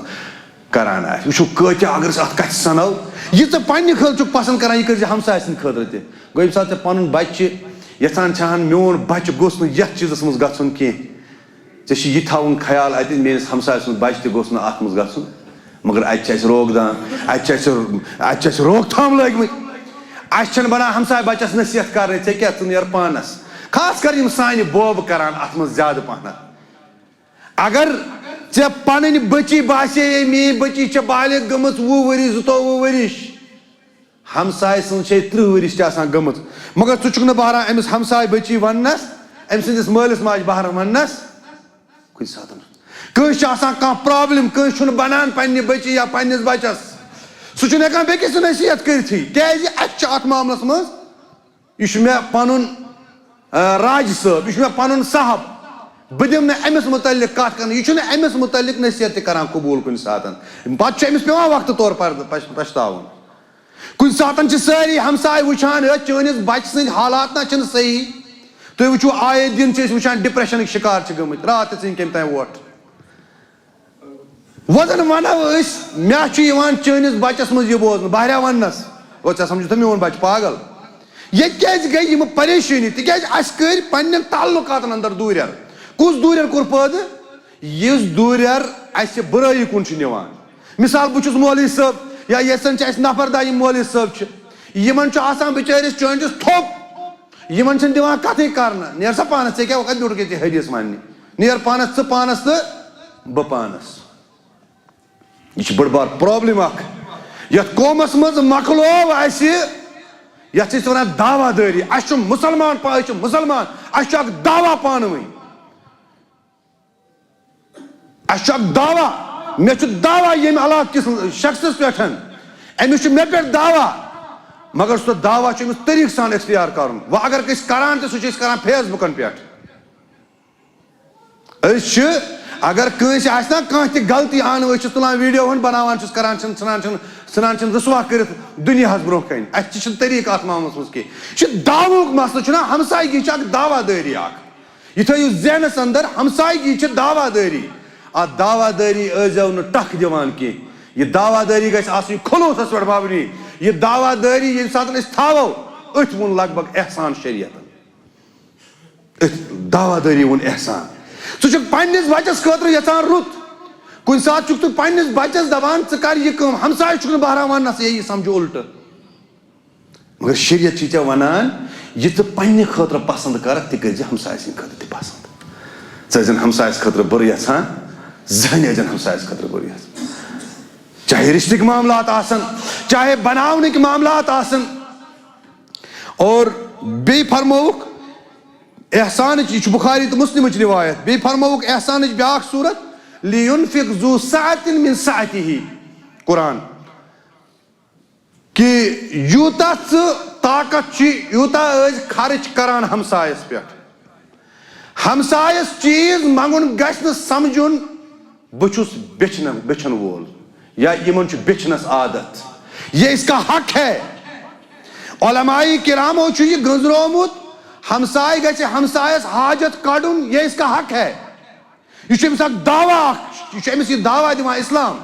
کران آسہِ وٕچھو کۭتیاہ اگر أسۍ اتھ کتھِ سنو یہِ ژٕ پننہِ خٲطرٕ چھُکھ پسنٛد کران یہِ کٔرزِ ہمساے سٕنٛدِ خٲطرٕ تہِ گوٚو ییٚمہِ ساتہٕ ژےٚ پنُن بچہِ چھِ یژھان چھان میون بچہِ گوٚژھ نہٕ یتھ چیٖزس منٛز گژھُن کینٛہہ ژےٚ چھُ یہِ تھاوُن خیال اَتہِ میٲنِس ہمسایہِ سُنٛد بچہِ تہِ گوٚژھ نہٕ اَتھ منٛز گژھُن مگر اَتہِ چھِ اَسہِ روک اَسہِ روک تھام لٲگمٕتۍ اَسہِ چھَنہٕ بنان ہمساے بچس نصیحت کرٕنۍ ژےٚ کیٛاہ ژٕ نیر پانس خاص کر یِم سانہِ بوبہٕ کران اَتھ منٛز زیادٕ پہنتھ اگر ژےٚ پنٕنۍ بٔچی باسے میٛٲنۍ بٔچی چھےٚ بالغ گٔمٕژ 20 ؤری 22 ؤرِش ہمساے سٕنٛز چھے 30 ؤرِش تہِ آسان گٔمٕژ مگر ژٕ چھُکھ نہٕ بہران أمِس ہمساے بٔچی وننس أمۍ سٕنٛدِس مٲلِس ماجہِ بہران وننس کُنہِ ساتہٕ کٲنٛسہِ چھِ آسان کانٛہہ پرابلم کٲنٛسہِ چھُنہٕ بنان پننہِ بٔچی یا پننِس بچس سُہ چھُنہٕ ہٮ۪کان بیٚکِس نصیحت کٔرتھٕے کیٛازِ اَسہِ چھُ اَتھ معاملس منٛز یہِ چھُ مےٚ پنُن راج صٲب یہِ چھُ مےٚ پنُن صاحب بہٕ دِمہٕ نہٕ أمِس مُتعلق کتھ کرنہٕ یہِ چھُنہٕ أمِس مُتعلق نصیحت تہِ کران قبوٗل کُنہِ ساتہٕ پتہٕ چھُ أمِس پیٚوان وقتہٕ طور پچھتاوُن کُنہِ ساتہٕ چھِ سٲری ہمساے وٕچھان ہے چٲنِس بچہِ سٕنٛدۍ حالات نہ چھِنہٕ صحیح تُہۍ وٕچھِو آیے دِن چھِ أسۍ وٕچھان ڈپریشنٕکۍ شِکار چھِ گٔمٕتۍ راتھ تہِ ژٕنۍ کٔمۍ تام وۄٹھ وۄنۍ زن ونو أسۍ مےٚ چھُ یِوان چٲنِس بچس منٛز یہِ بوزنہٕ بہریا وننس گوٚو ژےٚ سمجھتھا میون بچہِ پاگل ییٚتہِ کیازِ گٔے یِم پریشٲنی تِکیازِ اَسہِ کٔرۍ پننٮ۪ن تعلقاتن اندر دوٗریر کُس دوٗریر کوٚر پٲدٕ یُس دوٗریر اَسہِ بُرٲیی کُن چھُ نِوان مِثال بہٕ چھُس مولوی صٲب یا یژھان چھِ اَسہِ نفر دہ یِم مولوی صٲب چھِ یِمن چھُ آسان بِچٲرِس چٲنٛٹِس تھوٚپ یِمن چھِنہٕ دِوان کتھٕے کرنہٕ نیر سا پانس ژےٚ کیٛاہ کتہِ بیوٗٹھُکھ ییٚتہِ حدیث وننہِ نیر پانس ژٕ پانس تہٕ بہٕ پانس یہِ چھِ بٔڑ بار پرابلم اکھ یتھ قومس منٛز مۄکلوو اَسہِ یتھ چھِ أسۍ ونان دعوا دٲری اَسہِ چھُ مُسلمان أسۍ چھِ مُسلمان اَسہِ چھُ اکھ دعوا پانہٕ ؤنۍ اَسہِ چھُ اکھ دعوا مےٚ چھُ دعوا ییٚمہِ علاقہٕ کِس شخصس پٮ۪ٹھ أمِس چھُ مےٚ پٮ۪ٹھ دعوا مگر سُہ دعوا چھُ أمِس طریٖقہٕ سان اختیار کرُن وۄنۍ اگر أسۍ کران تہِ سُہ چھِ أسۍ کران فیس بُکن پٮ۪ٹھ أسۍ چھِ اگر کٲنٛسہِ آسہِ نا کانٛہہ تہِ غلطی انو أسۍ چھِ تُلان ویڈیو بناوان چھِس کران ژھٕنان چھِن رسوا کٔرِتھ دُنیاہس برونٛہہ کنہِ اسہِ تہِ چھُنہٕ طریٖقہٕ اتھ معاملس منٛز کینٛہہ یہِ چھُ دعوہُک مسلہٕ چھُنہ ہمسایگی چھِ اکھ دعوا دٲری اکھ یہِ تھٲیِو ذہنس اندر ہمسایگی چھِ دعوا دٲری اتھ دعوا دٲری ٲسۍزیو نہٕ ٹکھ دِوان کینٛہہ یہِ دعوا دٲری گژھِ آسٕنۍ خلوٗصس پٮ۪ٹھ مبنی یہِ دعوا دٲری ییٚمہِ ساتہٕ أسۍ تھاوو أتھۍ ووٚن لگ بگ احسان شریعتن أتھۍ دعوا دٲری ووٚن احسان ژٕ چھُکھ پننِس بچس خٲطرٕ یژھان رُت کُنہِ ساتہٕ چھُکھ ژٕ پننِس بچس دپان ژٕ کر یہِ کٲم ہمساے چھُکھ نہٕ بہران وننس ہے یہِ سمجھو الٹہٕ مگر شریعت چھِ ژےٚ ونان یہِ ژٕ پننہِ خٲطرٕ پسنٛد کرکھ تہِ کٔرۍ زِ ہمساے سٕنٛدِ خٲطرٕ تہِ پسنٛد ژٕ ٲسۍ زن ہمسایس خٲطرٕ بُرٕ یژھان زٕہٕنۍ ٲسۍ زن ہمسایس خٲطرٕ بُرٕ یژھان چاہے رشتٕکۍ معاملات آسن چاہے بناونٕکۍ معاملات آسن اور بیٚیہِ فرمووُکھ احسانٕچ یہِ چھُ بُخاری تہٕ مُسلمٕچ رِوایت بیٚیہِ فرمووُکھ احسانٕچ بیاکھ صوٗرت لِینفِق ذوٗ سعتٍ مِن سعتِہِ قرآن کہِ یوٗتاہ ژٕ طاقت چھُے یوٗتاہ ٲسۍ خرٕچ کران ہمسایس پٮ۪ٹھ ہمسایس چیٖز منٛگُن گژھِ نہٕ سمجھُن بہٕ چھُس بیچھن وول یا یِمن چھُ بیچھنس عادت یہ اس کا حق ہے علماء کرامو چھُ یہِ گٔنٛزرومُت ہمساے گژھِ ہمسایس حاجت کڑُن یہ اس کا حق ہے یہِ چھُ أمِس اکھ دعوا اکھ یہِ چھُ أمِس یہِ دعوا دِوان اسلام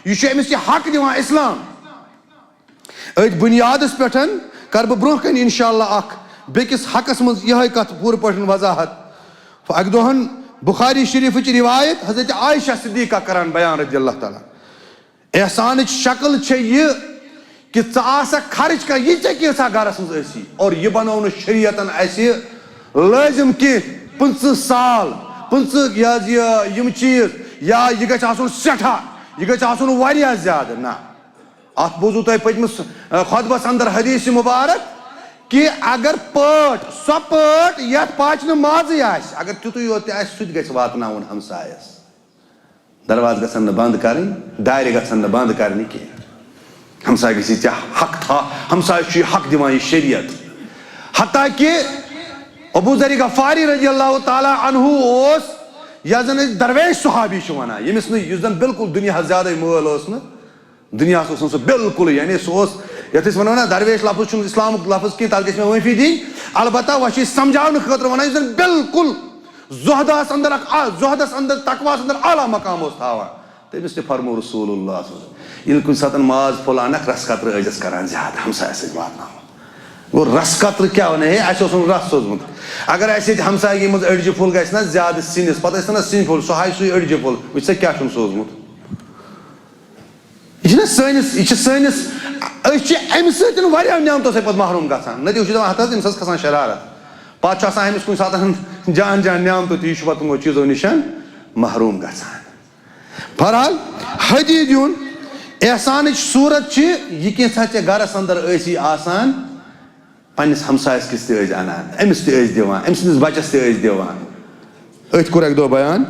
یہِ چھُ أمِس یہِ حق دِوان اسلام أتھۍ بُنیادس پٮ۪ٹھ کرٕ بہٕ برونٛہہ کنہِ انشاء اللہ اکھ بیٚکِس حقس منٛز یِہے کتھ پوٗرٕ پٲٹھۍ وضاحت اکہِ دۄہن بُخاری شریٖفٕچ رِوایت حضرت عایشہ صدیقہ کران بیان رضی اللہ تعالیٰ احسانٕچ شکل چھےٚ یہِ کہِ ژٕ آسکھ خرٕچ کران یہِ ژےٚ کیژاہ گرس منٛز ٲسی اور یہِ بنوو نہٕ شریعتن اسہِ لٲزِم کینٛہہ 50 سال 50 یہِ حظ یِم چیٖز یا یہِ گژھِ آسُن سٮ۪ٹھاہ یہِ گژھِ آسُن واریاہ زیادٕ نہ اتھ بوٗزوٕ تۄہہِ پٔتمِس خۄطبس اندر حدیث مُبارک کہِ اگر پٲٹ سۄ پٲٹ یتھ پاچنہٕ مازٕے آسہِ اگر تیُتُے یوت تہِ آسہِ سُہ تہِ گژھِ واتناوُن ہمسایس دروازٕ گژھن نہٕ بنٛد کرٕنۍ دارِ گژھن نہٕ بنٛد کرنہِ کینٛہہ ہمساے گژھِ ژےٚ حق تھاو ہمسایس چھُ یہِ حق دِوان یہِ شریعت حتیٰ کہِ ابوٗ ذر غفاری رضی اللہ تعالیٰ عنہ اوس یتھ زن أسۍ درویش صحابی چھِ ونان ییٚمِس نہٕ یُس زن بالکل دُنیاہس زیادے مٲل اوس نہٕ دُنیاہس اوس نہٕ سُہ بالکُلٕے یعنی سُہ اوس یتھ أسۍ ونو نا درویش لفظ چھُنہٕ اسلامُک لفظ کینٛہہ تتھ گژھِ مےٚ معٲفی دِنۍ البتہ وۄنۍ چھِ أسۍ سمجھاونہٕ خٲطرٕ ونان یُس زن بالکل زُہدس اندر زُہدس اندر تقواہس اندر اعلیٰ مقام اوس تھاوان تٔمِس تہِ فرموو رسول اللہ ییٚلہِ کُنہِ ساتہٕ ماز پھوٚل انکھ رس قطرٕ ٲسۍزٮ۪س کران زیادٕ ہمسایس ٲسۍ واتناوان وہ رس قطر کیا ون ہے اَسہِ اوس نہٕ رس سوزمُت اگر اَسہِ ییٚتہِ ہمسایگی منٛز أڑجہِ پھوٚل گژھِ نا زیادٕ سِنِس پتہٕ ٲسۍ نا سِنۍ پھوٚل سُہ ہایہِ سُے أڑجہِ پھوٚل وٕچھ سا کیٛاہ چھُن سوزمُت یہِ چھُنہ سٲنِس أسۍ چھِ اَمہِ سۭتۍ واریاہ نعمتو سۭتۍ پتہٕ محروٗم گژھان نتہٕ چھُ دپان ہتھ حظ أمِس ٲس کھسان شرارت پتہٕ چھُ آسان أمِس کُنہِ ساتہٕ جان جان نعمتو تہٕ یہِ چھُ پتہٕ تِمو چیٖزو نِش محروٗم گژھان بہرحال ہدیہِ دیُن احسانٕچ صوٗرت چھِ یہِ کینٛژھا ژےٚ گرس انٛدر ٲسی آسان پننِس ہمسایس کِس تہِ ٲسۍ انان أمِس تہِ ٲسۍ دِوان أمۍ سٕنٛدِس بچس تہِ ٲسۍ دِوان أتھۍ کوٚر اکہِ دۄہ بیان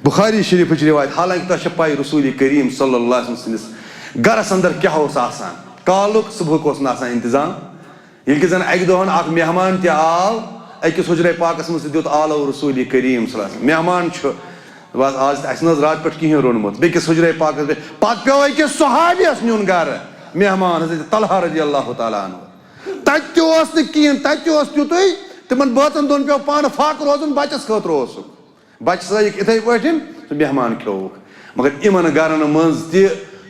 بخاری شریٖفٕچ رِوایت حالانکہِ تۄہہِ چھِ پاے رسوٗلِ کریم صلی اللہ علیہ وسلم سٕنٛدِس گرس انٛدر کیٛاہ اوس آسان کالُک صبحُک اوس نہٕ آسان انتظام ییٚلہِ کہِ زن اکہِ دۄہن اکھ مہمان تہِ آو أکِس حُجرے پاکس منٛز تہِ دیُت آلو رسوٗلِ کریم صلی اللہ علیہ وسلم مہمان چھُ بس آز اَسہِ نہٕ حظ راتہٕ پٮ۪ٹھ کِہینۍ روٚنمُت بیٚکِس حُجرے پاکس پٮ۪ٹھ پتہٕ پیوٚو أکِس صحابیَس نیُن گرٕ مہمان حضرت طلحہ رضی اللہ تعالیٰ عنہ تتہِ تہِ اوس نہٕ کِہینۍ تتہِ تہِ اوس تیُتُے تِمن بٲژن دۄن پیوٚو پانہٕ فاقہٕ روزُن بچس خٲطرٕ اوسُکھ بچہِ سٲیِکھ یِتھے پٲٹھۍ سُہ مہمان کھیووُکھ مگر یِمن گرن منٛز تہِ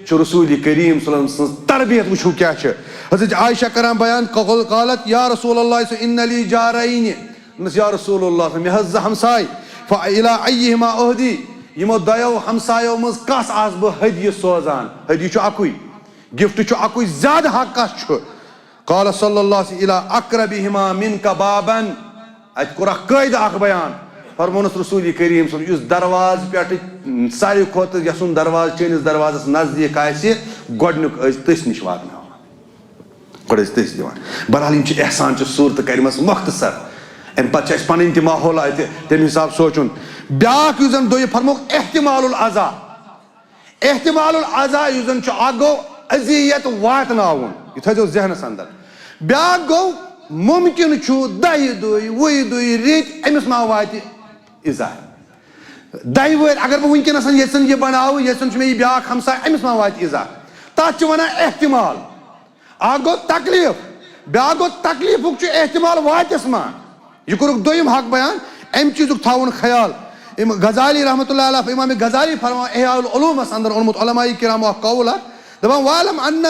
چھُ رسوٗلِ کریم صلی اللہ علیہ وسلم سٕنٛز تربیت وٕچھو کیٛاہ چھِ حضرت عایشہ کران بیان قالت یا رسول اللہ اِنَّ لی جارَیْنِ دوٚپنس یا رسول اللہ مےٚ حظ زٕ ہمساے فإلی أیِّہِما أہدی یِمو دۄیو ہمسایو منٛز کس آسہٕ بہٕ ہدیہِ سوزان ہدیہِ چھُ اکُے گفٹ چھُ اکُے زیادٕ حق کس چھُ قال صلی اللہ علیہ إلی أقربِہِما مِنکَ بابن اتہِ کوٚر اکھ قٲیدٕ اکھ بیان فرمونس رسوٗلِ کریم صلی یُس دروازٕ پٮ۪ٹھٕ ساروی کھۄتہٕ یسُن دروازٕ چٲنِس دروازس نزدیٖک آسہِ گۄڈٕنیُک ٲسۍ تٔسۍ نِش واتناوان گۄڈٕ ٲسۍ تٔسۍ دِوان بہرحال یِم چھِ احسانچہِ صوٗرتہٕ کرِمژٕ مۄختصر امہِ پتہٕ چھِ اَسہِ پنٕنۍ تہِ ماحول اتہِ تمہِ حساب سونٛچُن بیاکھ یُس زن دوٚیِم فرموکھ احتمال العزا احتمال العزا یُس زن چھُ اکھ گوٚو اذیت واتناوُن یہِ تھٲیزیو ذہنس انٛدر بیاکھ گوٚو مُمکِن چھُ دہہِ دُہۍ وُہہِ دُہۍ رٮ۪تۍ أمِس ما واتہِ اِزا دہہِ ؤہٕرۍ اگر بہٕ وٕنکیٚنس یژھن یہِ بناوٕ یژھن چھُ مےٚ یہِ بیاکھ ہمساے أمِس ما واتہِ اِزا تتھ چھِ ونان احتمال اکھ گوٚو تکلیٖف بیاکھ گوٚو تکلیٖفُک چھُ احتمال واتٮ۪س ما یہِ کوٚرُکھ دوٚیِم حق بیان امہِ چیٖزُک تھاوُن خیال غزالی رحمتہ اللہ علیہ امام غزالی فرماوان احیاء العلوٗمس انٛدر اوٚنمُت علماء کرامو اکھ قول اکھ دپان وعلم ان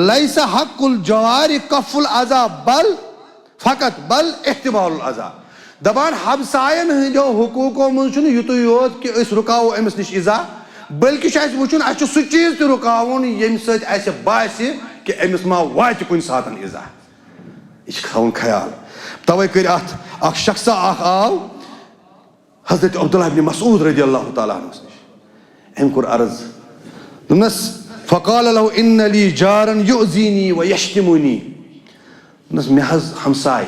لیس حق الجوار کف العزا بل فقط بل احتمال العزا دپان ہمساین ہٕنٛدیو حقوٗقو منٛز چھُنہٕ یُتُے یوت کہِ أسۍ رُکاوو أمِس نِش اِزا بٔلکہِ چھُ اَسہِ وٕچھُن اَسہِ چھُ سُہ چیٖز تہِ رُکاوُن ییٚمہِ سۭتۍ اَسہِ باسہِ کہِ أمِس ما واتہِ کُنہِ ساتہٕ اِزا یہِ چھُ تھاوُن خیال توے کٔرۍ اتھ اکھ شخصا اکھ آو حضرت عبداللہ ابن مسعود رضی اللہ تعالیٰ عنہس نِش أمۍ کوٚر عرض دوٚپنس فقال له اِنَّ لی جارن یُؤذینی ویشتمنی دوٚپنس مےٚ حظ ہمساے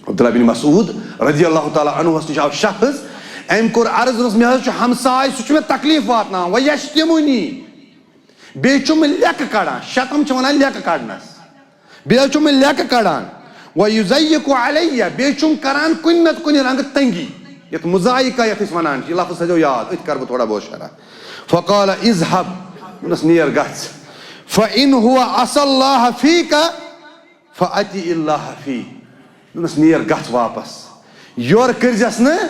عبداللہ بن مسعود رضی اللہ تعالیٰ عنہس نِش آو شخص أمۍ کوٚر عرض دوٚپنس مےٚ حظ چھُ ہمساے سُہ چھُ مےٚ تکلیٖف واتناوان ویشتمنی بیٚیہِ چھُم لیٚکہٕ کڑان شتم چھِ ونان لیٚکہٕ کڑنس بیٚیہِ حظ چھُم مےٚ لیٚکہٕ کڑان ویُزیِّقُ علیہ بیٚیہِ چھُم کران کُنہِ نتہٕ کُنہِ رنگہٕ تنگی یتھ مُزایقہ یتھ أسۍ ونان چھِ یہِ لفظ تھٲیزیو یاد أتھۍ کرٕ بہٕ تھوڑا بہت شرح فقال اذهب دوٚپنس نیر گژھ فإن هو عصى الله فيك فأطع الله فيه دوٚپنس نیر گژھ واپس یورٕ کٔرزٮ۪س نہٕ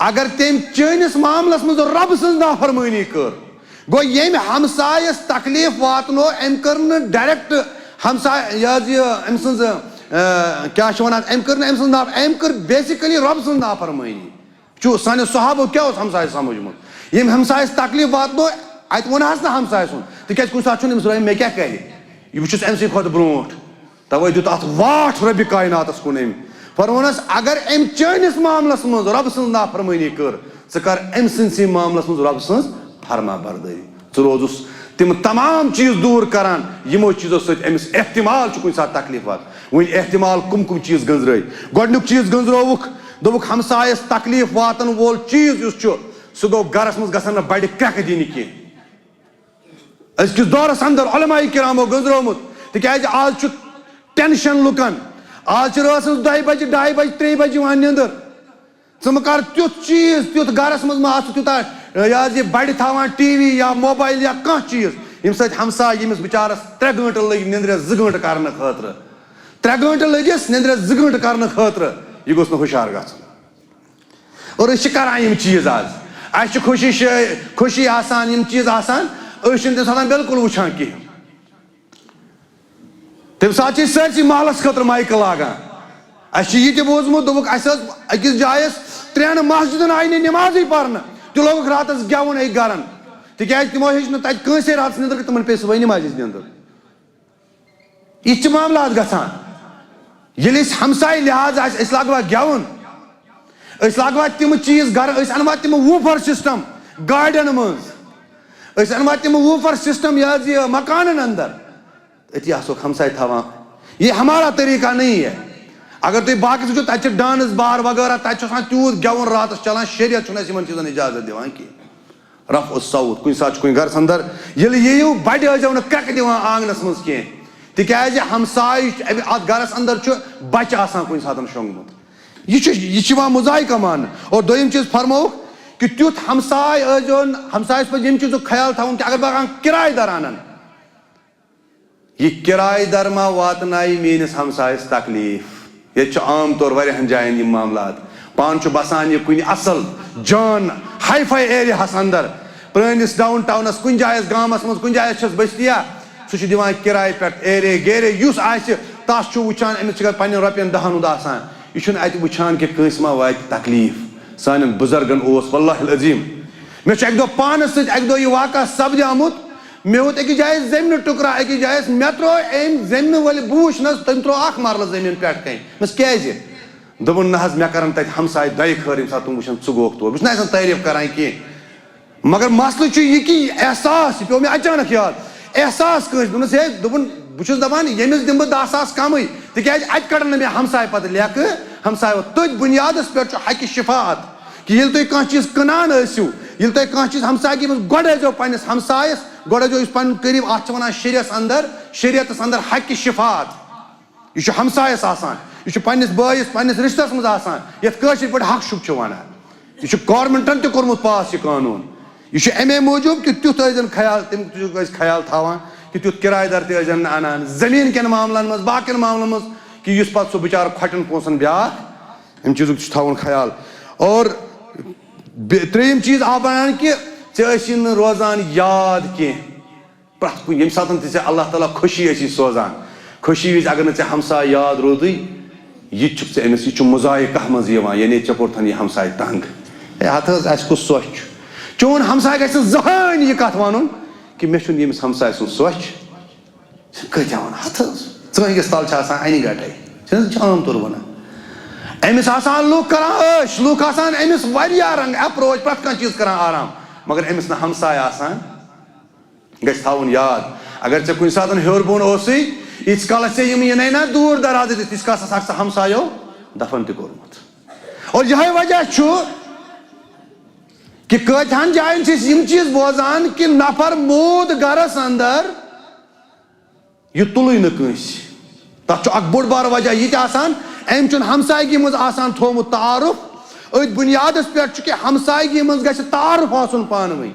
اگر تٔمۍ چٲنِس معاملس منٛز رۄبہٕ سٕنٛز نافرمٲنی کٔر گوٚو ییٚمۍ ہمسایس تکلیٖف واتنو أمۍ کٔر نہٕ ڈایریکٹ ہمساے یہِ حظ یہِ أمۍ سٕنٛز کیٛاہ چھِ ونان أمۍ کٔر نہٕ أمۍ سٕنٛز أمۍ کٔر بیسِکلی رۄبہٕ سٕنٛز نافرمٲنی چھُ سانیو صحابو کیٛاہ اوس ہمسایہِ سمجھمُت ییٚمۍ ہمسایس تکلیٖف واتنو اتہِ وونہس نہٕ ہمساے سُنٛد تِکیٛازِ کُنہِ ساتہٕ چھُنہٕ أمِس دپان مےٚ کیٛاہ کرِ یہِ بہٕ چھُس أمۍ سٕے کھۄتہٕ برونٛٹھ توے دیُت اتھ واٹھ رۄبہِ کایناتس کُن أمۍ فرمونس اگر أمۍ چٲنِس معاملس منٛز رۄبہٕ سٕنٛز نافرمٲنی کٔر ژٕ کر أمۍ سٕنٛدسٕے معاملس منٛز رۄبہٕ سٕنٛز فرما بردٲری ژٕ روزُس تِم تمام چیٖز دوٗر کران یِمو چیٖزو سۭتۍ أمِس احتمال چھُ کُنہِ ساتہٕ تکلیٖف واتان وۄنۍ احتمال کُم کُم چیٖز گٔنٛزرٲے گۄڈٕنیُک چیٖز گٔنٛزرووُکھ دوٚپُکھ ہمسایس تکلیٖف واتن وول چیٖز یُس چھُ سُہ گوٚو گرس منٛز گژھن نہٕ بڑِ کرٛٮ۪کہٕ دِنہِ کینٛہہ أزکِس دورس انٛدر علماء کرامو گٔنٛزرومُت تِکیٛازِ آز چھُ ٹینشن لُکن آز چھِ رٲژ 2 بجہِ 2:30 بجہِ 3 بجہِ یِوان نِندٕر ژٕ مہٕ کر تیُتھ چیٖز تیُتھ گرس منٛز ما آسہِ تیوٗتاہ یہِ حظ یہِ بڑِ تھاوان ٹی وی یا موبایل یا کانٛہہ چیٖز ییٚمہِ سۭتۍ ہمساے ییٚمِس بِچارس 3 گٲنٛٹہٕ لٔگۍ نِندرِ 2 گٲنٛٹہٕ کرنہٕ خٲطرٕ 3 گٲنٛٹہٕ لٔگِس نِندرِ 2 گٲنٛٹہٕ کرنہٕ خٲطرٕ یہِ گوٚژھ نہٕ ہُشار گژھُن اور أسۍ چھِ کران یِم چیٖز آز اَسہِ چھِ خوشی آسان یِم چیٖز آسان أسۍ چھِنہٕ تَمہِ ساتہٕ بِلکُل وٕچھان کِہینۍ تمہِ ساتہٕ چھِ أسۍ سٲرسٕے محلس خٲطرٕ مایکہٕ لاگان. اَسہِ چھِ یہِ تہِ بوٗزمُت دوٚپُکھ اَسہِ ٲس أکِس جایہِ ٲس 3 مسجِدن آیہِ نہٕ نٮ۪مازٕے پرنہٕ تہِ لوگُکھ راتس گٮ۪وُن أکۍ گرن تِکیازِ تِمو ہیٚچھ نہٕ تَتہِ کٲنٛسے راتس نِندٕر تِمن پیٚیہِ صبحٲے نٮ۪مازِ ہِنٛز نِندٕر. یِتھ چھِ معاملات گژھان. ییٚلہِ أسۍ ہمساے لحاظ آسہِ أسۍ لاگوا گٮ۪وُن, أسۍ لاگوا تِم چیٖز گرٕ, أسۍ اَنوا تِم ووٗفر سسٹم گاڑٮ۪ن منٛز, أسۍ اَنوا تِم ووٗفر سسٹم یہِ حظ یہِ مکانن اندر, أتی آسوکھ ہمساے تھاوان. یہ ہمارا طریقہ نہیں ہے. اگر تُہۍ باقٕے وٕچھِو تَتہِ چھِ ڈانٕس بار وغیرہ, تَتہِ چھُ آسان تیوٗت گٮ۪وُن راتس چلان, شریعت چھُنہٕ اَسہِ یِمن چیٖزن اِجازت دِوان کینٛہہ. رف الصوت, کُنہِ ساتہٕ چھُ کُنہِ گرس اندر ییٚلہِ یِیِو بڑِ ٲسۍزیو نہٕ کرٛٮ۪کہٕ دِوان آنگنس منٛز کینٛہہ تِکیازِ ہمساے اتھ گرس اندر چھُ بچہِ آسان کُنہِ ساتہٕ شۄنٛگمُت. یہِ چھُ یِوان مُزایقہٕ ماننہٕ. اور دوٚیِم چیٖز فرمووُکھ کہِ تیُتھ ہمساے ٲسۍزیو نہٕ, ہمسایس پزِ ییٚمہِ چیٖزُک خیال تھاوُن کہِ اگر بہٕ کانٛہہ کِراے دار انن, یہ کِراے در ما واتنایہِ میٲنِس ہمسایس تکلیٖف. ییٚتہِ چھُ عام طور واریاہن جاین یِم معاملات. پانہٕ چھُ بسان یہِ کُنہِ اصل جان ہاے فاے ایریاہس اندر, پرٲنِس ڈاوُن ٹاونس, کُنہِ جایہِ آسہِ گامس منٛز, کُنہِ جایہِ چھس بٔستِیا, سُہ چھُ دِوان کِراے پٮ۪ٹھ ایرے گیرے. یُس آسہِ تس چھُ وٕچھان أمِس چھِ پننٮ۪ن رۄپین 10 ہُنٛد آسان, یہِ چھُنہٕ اَتہِ وٕچھان کہِ کٲنٛسہِ ما واتہِ تکلیٖف. سانٮ۪ن بُزرگن اوس واللہ العظیٖم. مےٚ چھُ اَکہِ دۄہ پانس سۭتۍ اَکہِ دۄہ یہِ واقعہ سپدیومُت. مےٚ ووت أکِس جایہِ زٔمیٖنہٕ ٹُکرا أکِس جایہِ, مےٚ ترٛوو أمۍ زٔمیٖنہٕ وٲلۍ, بہٕ وٕچھ نہ حظ تٔمۍ ترٛوو 1 مرلہٕ زٔمیٖن پٮ۪ٹھ کَنۍ. مےٚ کیازِ؟ دوٚپُن نہ حظ مےٚ کرن تَتہِ ہمساے دۄیہِ خٲر ییٚمہِ ساتہٕ تِم وٕچھن ژٕ گوٚکھ تور. بہٕ چھُس نہٕ آسان تعریٖف کران کینٛہہ, مگر مسلہٕ چھُ یہِ کہِ احساس, یہِ پیوٚو مےٚ اچانک یاد, احساس کٲنٛسہِ. دوٚپنس ہے, دوٚپُن بہٕ چھُس دپان ییٚمِس دِمہٕ بہٕ 10 ساس کمٕے تِکیازِ اَتہِ کڑن نہٕ مےٚ ہمساے پتہٕ لیکھٕ. ہمساے تٔتھۍ بُنیادس پٮ۪ٹھ چھُ حقہِ شفاعت کہِ ییٚلہِ تُہۍ کانٛہہ چیٖز کٕنان ٲسِو, ییٚلہِ تۄہہِ کانٛہہ چیٖز ہمسایگی منٛز, گۄڈٕ ٲسۍزیو پننِس ہمسایس, گۄڈٕ ٲسۍزیو یُس پنُن قریٖب, اتھ چھِ ونان شریعتس اندر حقہِ شفاعت. یہِ چھُ ہمسایس آسان, یہِ چھُ پننِس بٲیِس پننِس رشتس منٛز آسان, یتھ کٲشِر پٲٹھۍ حق شُب چھِ ونان. یہِ چھُ گورمنٹن تہِ کوٚرمُت پاس یہِ قانوٗن. یہِ چھُ امے موٗجوٗب کہِ تیُتھ ٲسۍزٮ۪ن خیال, تمیُک ٲسۍ خیال تھاوان کہِ تیُتھ کِراے دار تہِ ٲسۍزٮ۪ن نہٕ انان زٔمیٖن کٮ۪ن معاملن منٛز, باقین معاملن منٛز, کہِ یُس پتہٕ سُہ بِچارٕ کھۄٹٮ۪ن پونٛسن بیٛاکھ, امہِ چیٖزُک چھُ تھاوُن خیال. اور ترٛیٚیِم چیٖز آو بنان کہِ ژےٚ ٲسی نہٕ روزان یاد کینٛہہ. پرٛٮ۪تھ کُنہِ ییٚمہِ ساتہٕ تہِ ژےٚ اللہ تعالیٰ خوشی ٲسی سوزان, خوشی وِزِ اگر نہٕ ژےٚ ہمساے یاد روٗدٕے, یہِ تہِ چھُکھ ژےٚ أمِس, یہِ چھُ مُزایقہٕ منٛز یِوان, یعنی ژےٚ کوٚرتھن یہِ ہمساے تنگ. ہے ہتھ حظ اَسہِ کُس سۄچھ چھُ, چون ہمساے گژھِ نہٕ زٕہٲنۍ یہِ کتھ ونُن کہِ مےٚ چھُنہٕ ییٚمِس ہمساے سُنٛد سۄچھ. کۭتیاہ ونان ہتھ حظ, ژٲنٛگِس تل چھِ آسان انہِ گٹے, چھِنہٕ حظ, چھِ عام طور ونان. أمِس آسان لُکھ کران عٲش, لُکھ آسان أمِس واریاہ رنٛگ ایپروچ, پرٛٮ۪تھ کانٛہہ چیٖز کران آرام, مگر أمِس نہٕ ہمساے آسان. گژھِ تھاوُن یاد, اگر ژےٚ کُنہِ ساتہٕ ہیوٚر بۄن اوسُے, ییٖتِس کالس ژےٚ یِم یِنَے نا دوٗر دراز دِتھ, تیٖتِس کالس ہسا ژٕ ہمسایو دفن تہِ کوٚرمُت. اور یِہوے وجہ چھُ کہِ کۭتہن جاین چھِ أسۍ یِم چیٖز بوزان کہِ نفر موٗد گرس اندر, یہِ تُلٕے نہٕ کٲنٛسہِ. تتھ چھُ اکھ بوٚڑ بارٕ وجہ یہِ تہِ آسان, أمۍ چھُنہٕ ہمسایگی منٛز آسان تھوٚومُت تعارُف. أتھۍ بُنیادس پٮ۪ٹھ چھُ کہِ ہمسایگی منٛز گژھِ تعارُف آسُن پانہٕ ؤنۍ.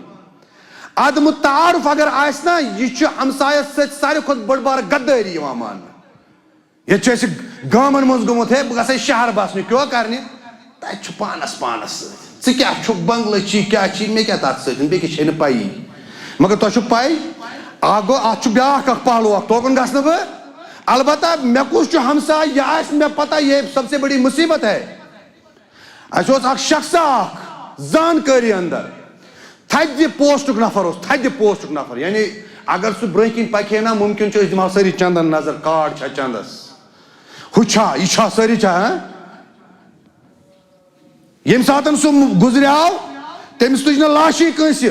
عدمہٕ تعارُف اگر آسہِ نا, یہِ چھُ ہمسایس سۭتۍ ساروی کھۄتہٕ بٔڑ بارٕ غدٲری یِوان ماننہٕ. ییٚتہِ چھُ اَسہِ گامن منٛز گوٚمُت, ہے بہٕ گژھے شہر بسنہِ, کیٛاہ کرنہِ, تتہِ چھُ پانس سۭتۍ, ژٕ کیٛاہ چھُکھ بنگلہٕ چھی کیٛاہ چھی, مےٚ کیٛاہ تتھ سۭتۍ, بیٚکِس چھے نہٕ پیی. مگر تۄہہِ چھُو پے, اکھ گوٚو اتھ چھُ بیٛاکھ اکھ پہلوٗ اکھ, توکُن گژھنہٕ بہٕ, البتہ مےٚ کُس چھُ ہمساے یہِ آسہِ مےٚ پتہ, یہ سب سے بڑی مصیبت ہے. اَسہِ اوس اکھ شخصا اکھ زانکٲری اندر, تھدِ پوسٹُک نفر اوس, تھدِ پوسٹُک نفر, یعنی اگر سُہ برٛونٛہہ کِنۍ پکہِ ہے نا, مُمکِن چھُ أسۍ دِمہو سٲری چندن نظر, کاڈ چھا چندس, ہُہ چھا, یہِ چھا, سٲری چھا. ییٚمہِ ساتہٕ سُہ گُزریو, تٔمِس تُج نہٕ لاشٕے کٲنٛسہِ,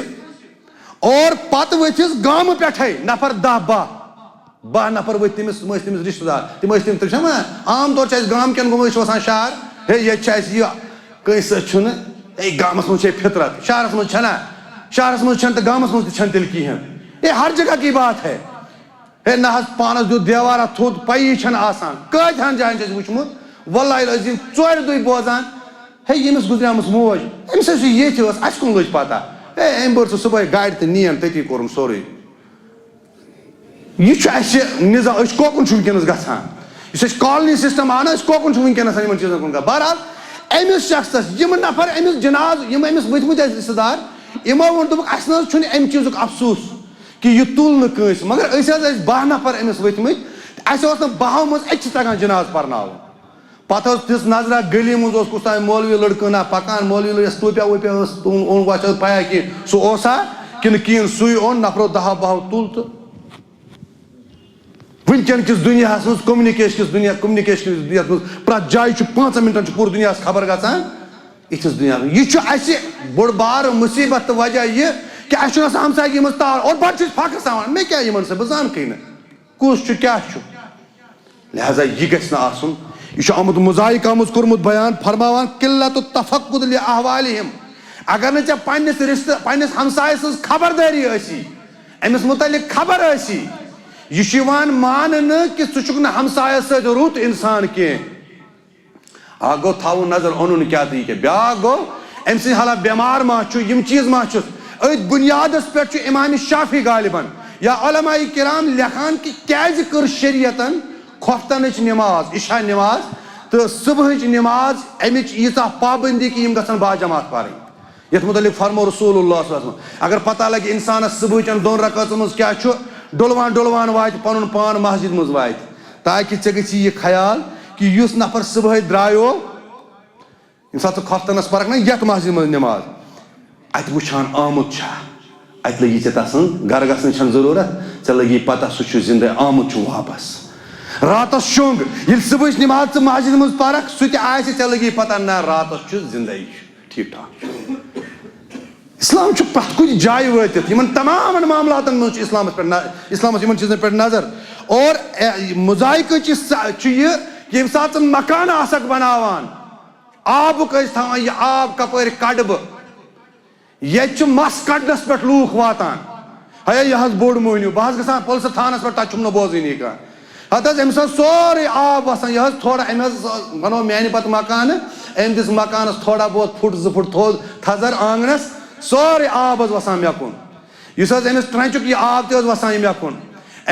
اور پتہٕ ؤتھِس گامہٕ پٮ۪ٹھے نفر 10-12 نفر ؤتھۍ تٔمِس, تِم ٲسۍ تٔمِس رشتہٕ دار, تِم ٲسۍ تِم, تِم چھِنا ونان عام طور چھِ اَسہِ گام کٮ۪ن گوٚمُت, أسۍ چھِ وسان شہر, ہے ییٚتہِ چھِ اَسہِ یہِ کٲنٛسہِ سۭتۍ چھُنہٕ, ہے گامس منٛز چھے فطرت, شہرس منٛز چھنا, شہرس منٛز چھنہٕ تہٕ گامس منٛز تہِ چھنہٕ تیٚلہِ کِہینۍ, ہے ہر جگہ کی بات ہے. ہے نہ حظ پانس دیُت دیوارا تھوٚد, پیی چھنہٕ آسان. کۭتہن جاین چھُ اَسہِ وٕچھمُت, واللہ العظیٖم, ژورِ دُہۍ بوزان, ہے ییٚمِس گُزریمٕژ موج, أمِس ٲسۍ ییٚتہِ ٲس, اَسہِ کُن لٔج پتہ, ہے أمۍ بٔر سُہ صُبحٲے گاڑِ تہٕ نِیَن, تٔتی کوٚرُم سورُے. یہِ چھُ اَسہِ نِظام, أسۍ کوکُن چھُ وٕنکیٚنس گژھان, یُس اَسہِ کالنی سسٹم آو نا, أسۍ کوکُن چھُ وٕنکیٚنس یِمن چیٖزن کُن گژھان. بہرحال أمِس شخصس, یِم نفر أمِس جناز, یِم أمِس ؤتھمٕتۍ ٲسۍ رشتہٕ دار, یِمو ووٚن, دوٚپُکھ اَسہِ نہ حظ چھُنہٕ اَمہِ چیٖزُک افسوٗس کہِ یہِ تُل نہٕ کٲنٛسہِ, مگر أسۍ حظ ٲسۍ 12 نفر أمِس ؤتھمٕتۍ, اسہِ اوس نہٕ بہو منٛز أکِس تگان جناز پرناوُن پتہٕ ٲس تِژھ نظرا گلی منٛز اوس کُس تام مولوی لڑکہٕ نا پکان مولوی یۄس ٹوپیا ووپیا ٲس اوٚن وۄنۍ چھِ پیا کینٛہہ سُہ اوسا کِنہٕ کِہیٖنۍ سُے اوٚن نفرو دہو بہو تُل تہٕ وٕنکٮ۪ن کِس دُنیاہس منٛز کوٚمنِکیشن یتھ منٛز پرٛٮ۪تھ جایہِ چھُ 5 مِنٹن چھُ پوٗرٕ دُنیاہس خبر گژھان یِتھِس دُنیاہس منٛز یہِ چھُ اَسہِ بوٚڑ بارٕ مُصیٖبت تہٕ وجہ یہِ کہِ اَسہِ چھُنہٕ آسان ہمسایگی منٛز تار اور پتہٕ چھِ أسۍ فخر سان مےٚ کیٛاہ یِمن سۭتۍ بہٕ زانکھٕے نہٕ کُس چھُ کیٛاہ چھُ لہذا یہِ گژھِ نہٕ آسُن یہ چھُ آمُت مُزایق آمُت کوٚرمُت بیان فرماوان قلت التفقد لاحوالہم اگر نہٕ ژےٚ پننِس رشتہٕ پننِس ہمسایہِ سٕنٛز خبردٲری ٲسی أمِس متعلق خبر ٲسی یہ چھُ یِوان ماننہٕ کہِ ژٕ چھُکھ نہٕ ہمسایس سۭتۍ رُت انسان کینٛہہ اکھ گوٚو تھاوُن نظر اوٚنُن کیٛاہ تہٕ یہِ کیٛاہ بیٛاکھ گوٚو أمۍ سٕنٛدۍ حالات بٮ۪مار ما چھُ یِم چیٖز ما چھُس أتھۍ بُنیادس پٮ۪ٹھ چھُ امام شافی غالباً یا علماء کرام لیکھان کہِ کیٛازِ کٔر شریعتن خۄفتنٕچ نٮ۪ماز عشاء نٮ۪ماز تہٕ صبحٕچ نٮ۪ماز امِچ ییٖژاہ پابنٛدی کہِ یِم گژھن باجماعت پرٕنۍ یتھ متعلق فرمو رسول اللہ صلی اللہ علیہ وسلم اگر پتہ لگہِ انسانس صبحٕچن 2 رکٲژن منٛز کیٛاہ چھُ ڈُلوان واتہِ پنُن پان مسجد منٛز واتہِ تاکہِ ژےٚ گژھی یہِ خیال کہِ یُس نفر صبحٲے درٛایو ییٚمہِ ساتہٕ ژٕ خۄفتنس پرکھ نا یتھ مسجد منٛز نٮ۪ماز اتہِ وٕچھان آمُت چھا اتہِ لگی ژےٚ تسٕنٛز گرٕ گژھنٕچ چھنہٕ ضروٗرت ژےٚ لگی پتہ سُہ چھُ زندٕ آمُت چھُ واپس راتس شۄنٛگ ییٚلہِ صبحٕچ نٮ۪ماز ژٕ مسجد منٛز پرکھ سُہ تہِ آسہِ ژےٚ لگی پتہ نہ راتس چھُ زندے چھُ ٹھیٖک ٹھاک چھُ اسلام چھُ پرٛٮ۪تھ کُنہِ جایہِ وٲتِتھ یِمن تمامن معاملاتن منٛز چھُ اسلامس یِمن چیٖزن پٮ۪ٹھ نظر اور مُزایقٕچ چھُ یہِ کہِ ییٚمہِ ساتہٕ ژٕ مکان آسکھ بناوان آبُک ٲسۍ تھاوان یہِ آب کپٲرۍ کڑٕ بہٕ ییٚتہِ چھُ مس کڑنس پٮ۪ٹھ لوٗکھ واتان ہے یہِ حظ بوٚڑ مٔہنیوٗ بہٕ حظ گژھان پُلسہٕ تھانس پٮ۪ٹھ تتہِ چھُم نہٕ بوزٲنی کانٛہہ ہتہٕ حظ أمِس حظ سورُے آب وسان یہِ حظ تھوڑا أمۍ حظ بنوو میانہِ پتہٕ مکانہٕ أمۍ دِژ مکانس تھوڑا بہت 1 2 فُٹ تھوٚد تھزر آنگنس سورُے آب حظ وسان مےٚ کُن یُس حظ أمِس ٹرنچُک یہِ آب تہِ حظ وسان مےٚ کُن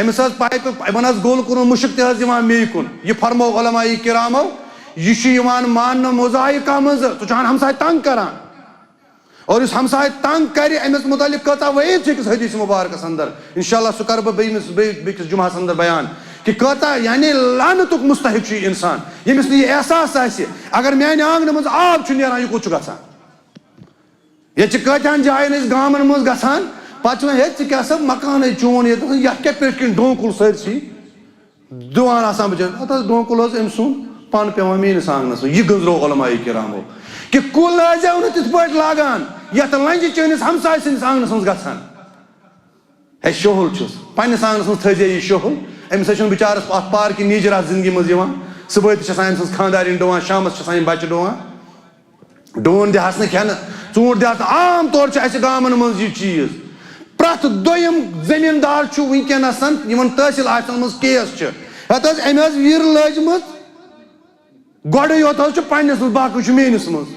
أمِس حظ پایپہِ یِمن حظ گوٚل کوٚرمُت مُشُک تہِ حظ یِوان مے کُن یہِ فرمو علماء کرامو یہِ چھُ یِوان ماننہٕ مُزایقہ منٛزٕ ژٕ چھُہن ہمساے تنگ کران اور یُس ہمساے تنگ کرِ أمِس مُتعلق کۭژاہ وعیٖد چھِ أکِس حدیث مُبارکس انٛدر انشاء اللہ سُہ کرٕ بہٕ بیٚکِس جُمعس انٛدر بیان کہِ کۭژاہ یعنی لعنتُک مُستحق چھُ یہِ انسان ییٚمِس نہٕ یہِ احساس آسہِ اگر میانہِ آنگنہٕ منٛز آب چھُ نیران یہِ کوٚت چھُ گژھان ییٚتہِ چھِ کۭتہن جاین أسۍ گامن منٛز گژھان پتہٕ چھِ وَنان ہے ژٕ کیٛاہ سا مکانٕے چون ییٚتہِ یتھ کیٛاہ پٮ۪ٹھۍ کِنۍ ڈونٛکُل سٲرسٕے دِوان آسان بِچٲرۍ اتھ حظ ڈونٛکُل حظ أمۍ سُنٛد پن پیٚوان میٲنِس آنگنس منٛز یہِ گٔنٛزرو علماء کرامو کہِ کُل ٲسۍزیو نہٕ تِتھ پٲٹھۍ لاگان یتھ لنجہِ چٲنِس ہمساے سٕنٛدِس آنگنس منٛز گژھان ہے شوہُل چھُس پننِس آنگنس منٛز تھٲیزے یہِ شوہُل أمِس حظ چھُنہٕ بِچارس اتھ پارکہِ نیٖجر اتھ زندگی منٛز یِوان صبحٲے تہِ چھِ آسان أمۍ سٕنٛز خانٛدارِنۍ ڈُوان شامس چھِ آسان یِم بچہِ ڈُوان ڈوٗن دِہس نہٕ کھٮ۪نہٕ ژوٗنٛٹھ دِہس نہٕ عام طور چھُ اسہِ گامن منٛز یہِ چیٖز پرٛٮ۪تھ دوٚیِم زٔمیٖندار چھُ وٕنکیٚنس یِمن تحصیل آفسن منٛز کیس چھِ ہتہٕ حظ أمۍ حظ وِر لٲجمٕژ گۄڈٕے یوت حظ چھُ پننِس منٛز باقٕے چھُ میٲنِس منٛز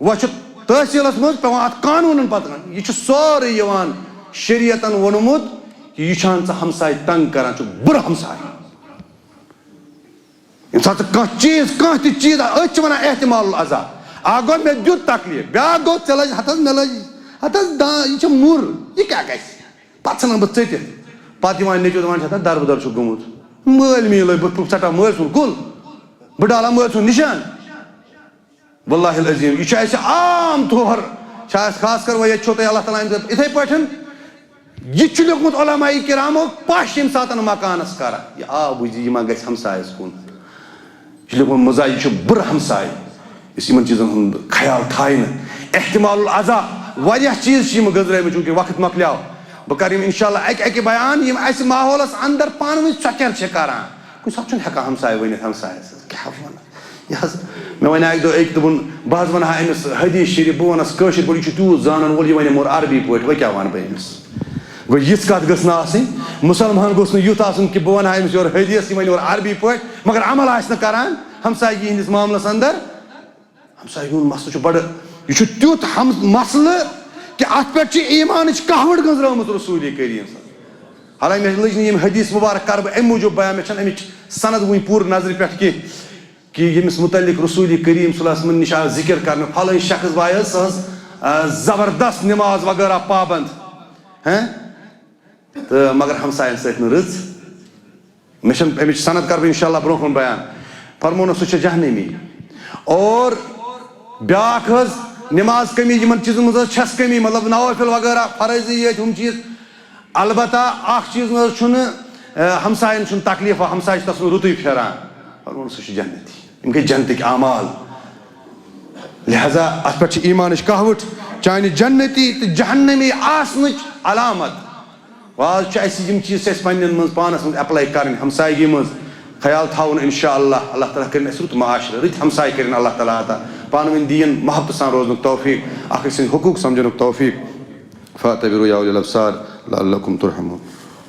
وۄنۍ چھُ تحصیلس منٛز پیٚوان اتھ قانوٗنن پتہٕ یہِ چھُ سورُے یِوان شریعتن ووٚنمُت کہِ یہِ چھان ژٕ ہمساے تنگ کران ژٕ چھُکھ بُرٕ ہمساے ییٚمہِ ساتہٕ ژٕ کانٛہہ چیٖز کانٛہہ تہِ چیٖز أسۍ چھِ ونان احتمال العزا اکھ گوٚو مےٚ دیُت تکلیٖف بیٛاکھ گوٚو ژےٚ لٔج ہتھ حظ مےٚ لٔج ہتھ حظ یہِ چھُ مُر یہِ کیٛاہ گژھِ پتہٕ ژھٕنان بہٕ ژٔٹِتھ پتہٕ یِوان نیٚچوٗ دپان چھِ ہتا دربٕدر چھُکھ گوٚمُت مٲلۍ میٛٲنۍ لٲگۍ بہٕ ژٹہٕ ہا مٲلۍ سُنٛد کُل بہٕ ڈالہٕ ہا مٲلۍ سُنٛد نِشان واللہ العظیٖم یہِ چھُ اَسہِ عام طور چھِ اَسہِ خاص کر وۄنۍ ییٚتہِ چھو تۄہہِ اللہ تعالیٰ ہن دیُت یِتھٕے پٲٹھۍ یہِ چھُ لیوٚکھمُت علماء کرامو پش ییٚمہِ ساتہٕ مکانس کران یہِ آو بٕزِ یہِ ما گژھِ ہمسایس کُن یہِ چھُ لیوٚکھمُت مُزایہِ یہِ چھُ بُرٕ ہمساے یُس یِمن چیٖزن ہُنٛد خیال تھایہِ نہٕ احتمال العزا واریاہ چیٖز چھِ یِم گٔنٛزرٲومٕتۍ چوٗنٛکہِ وقت مۄکلیو بہٕ کرٕ یِم انشاء اللہ اکہِ بیان یِم اسہِ ماحولس انٛدر پانہٕ ؤنۍ ژۄکیر چھِ کران کُنہِ ساتہٕ چھُنہٕ ہٮ۪کان ہمساے ؤنِتھ ہمسایس کیٛاہ وَنان یہِ حظ مےٚ وَنے اکہِ دۄہ أکۍ دوٚپُن بہٕ حظ ونہٕ ہا أمِس حدیث شریٖف بہٕ وَنس کٲشِر پٲٹھۍ یہِ چھُ تیوٗت زانن وول یہِ وَنہِ مور عربی پٲٹھۍ وۄنۍ کیٛاہ وَنہٕ بہٕ أمِس گوٚو یِژھ کتھ گٔژھ نہٕ آسٕنۍ مُسلمان گوٚژھ نہٕ یُتھ آسُن کہِ بہٕ ونہٕ ہا أمِس یورٕ حدیث یہِ وَنہِ یورٕ عربی پٲٹھۍ مگر عمل آسہِ نہٕ کران ہمسایگی ہٕنٛدِس معاملس انٛدر ہمسایگی ہُنٛد مسلہٕ چھُ بڑٕ یہِ چھُ تیُتھ مسلہٕ کہِ اتھ پٮ۪ٹھ چھِ ایٖمانٕچ کہوٕڑ گٔنٛزرٲومٕژ رسوٗلِ کریم حالانکہِ مےٚ لٔج نہٕ یِم حدیث مُبارک کرٕ بہٕ امہِ موٗجوٗب بیان مےٚ چھنہٕ امِچ سند وُنہِ پوٗرٕ نظرِ پٮ۪ٹھ کینٛہہ کہِ ییٚمِس مُتعلق رسوٗلِ کریم صلی اللہ علیہ وسلم نِش آو ذِکر کرنہٕ پھلٲنۍ شخص باے حظ سۄ ٲس زبردست نٮ۪ماز وغیرہ پابنٛد تہٕ مگر ہمساین سۭتۍ نہٕ رٕژ مشن امچ سند کر انشاءاللہ برو کن بیان فرمون سہ جہنمی اور بیاکھ نماز کمی یمن چیزن مز چھس کمی مطلب نوافل وغیرہ فرضی یہ ہم چیز البتہ اخ چیز مز ہمسائن چھن تکلیف ہمسائہ تس رتُے پھیران فرمون سہ جنتی یم گئی جنتک اعمال لہذا ات پہ ایمانچ کہوٹ چانہ جنتی تو جہنمی آسنچ علامت واز یم چیز پنن من پانس من اپلائی کریں ہمسائگی مز خیال تھاون انشاءاللہ اللہ تعالیٰ کرن اس رت معاشرہ رت ہمسائے کرن اللہ تعالیٰ عطا پانہ ون دین محبت سان روزنک توفیق اخ سن حقوق سمجھنک توفیق فاعتبروا یا اولی الابصار لعلکم ترحمون.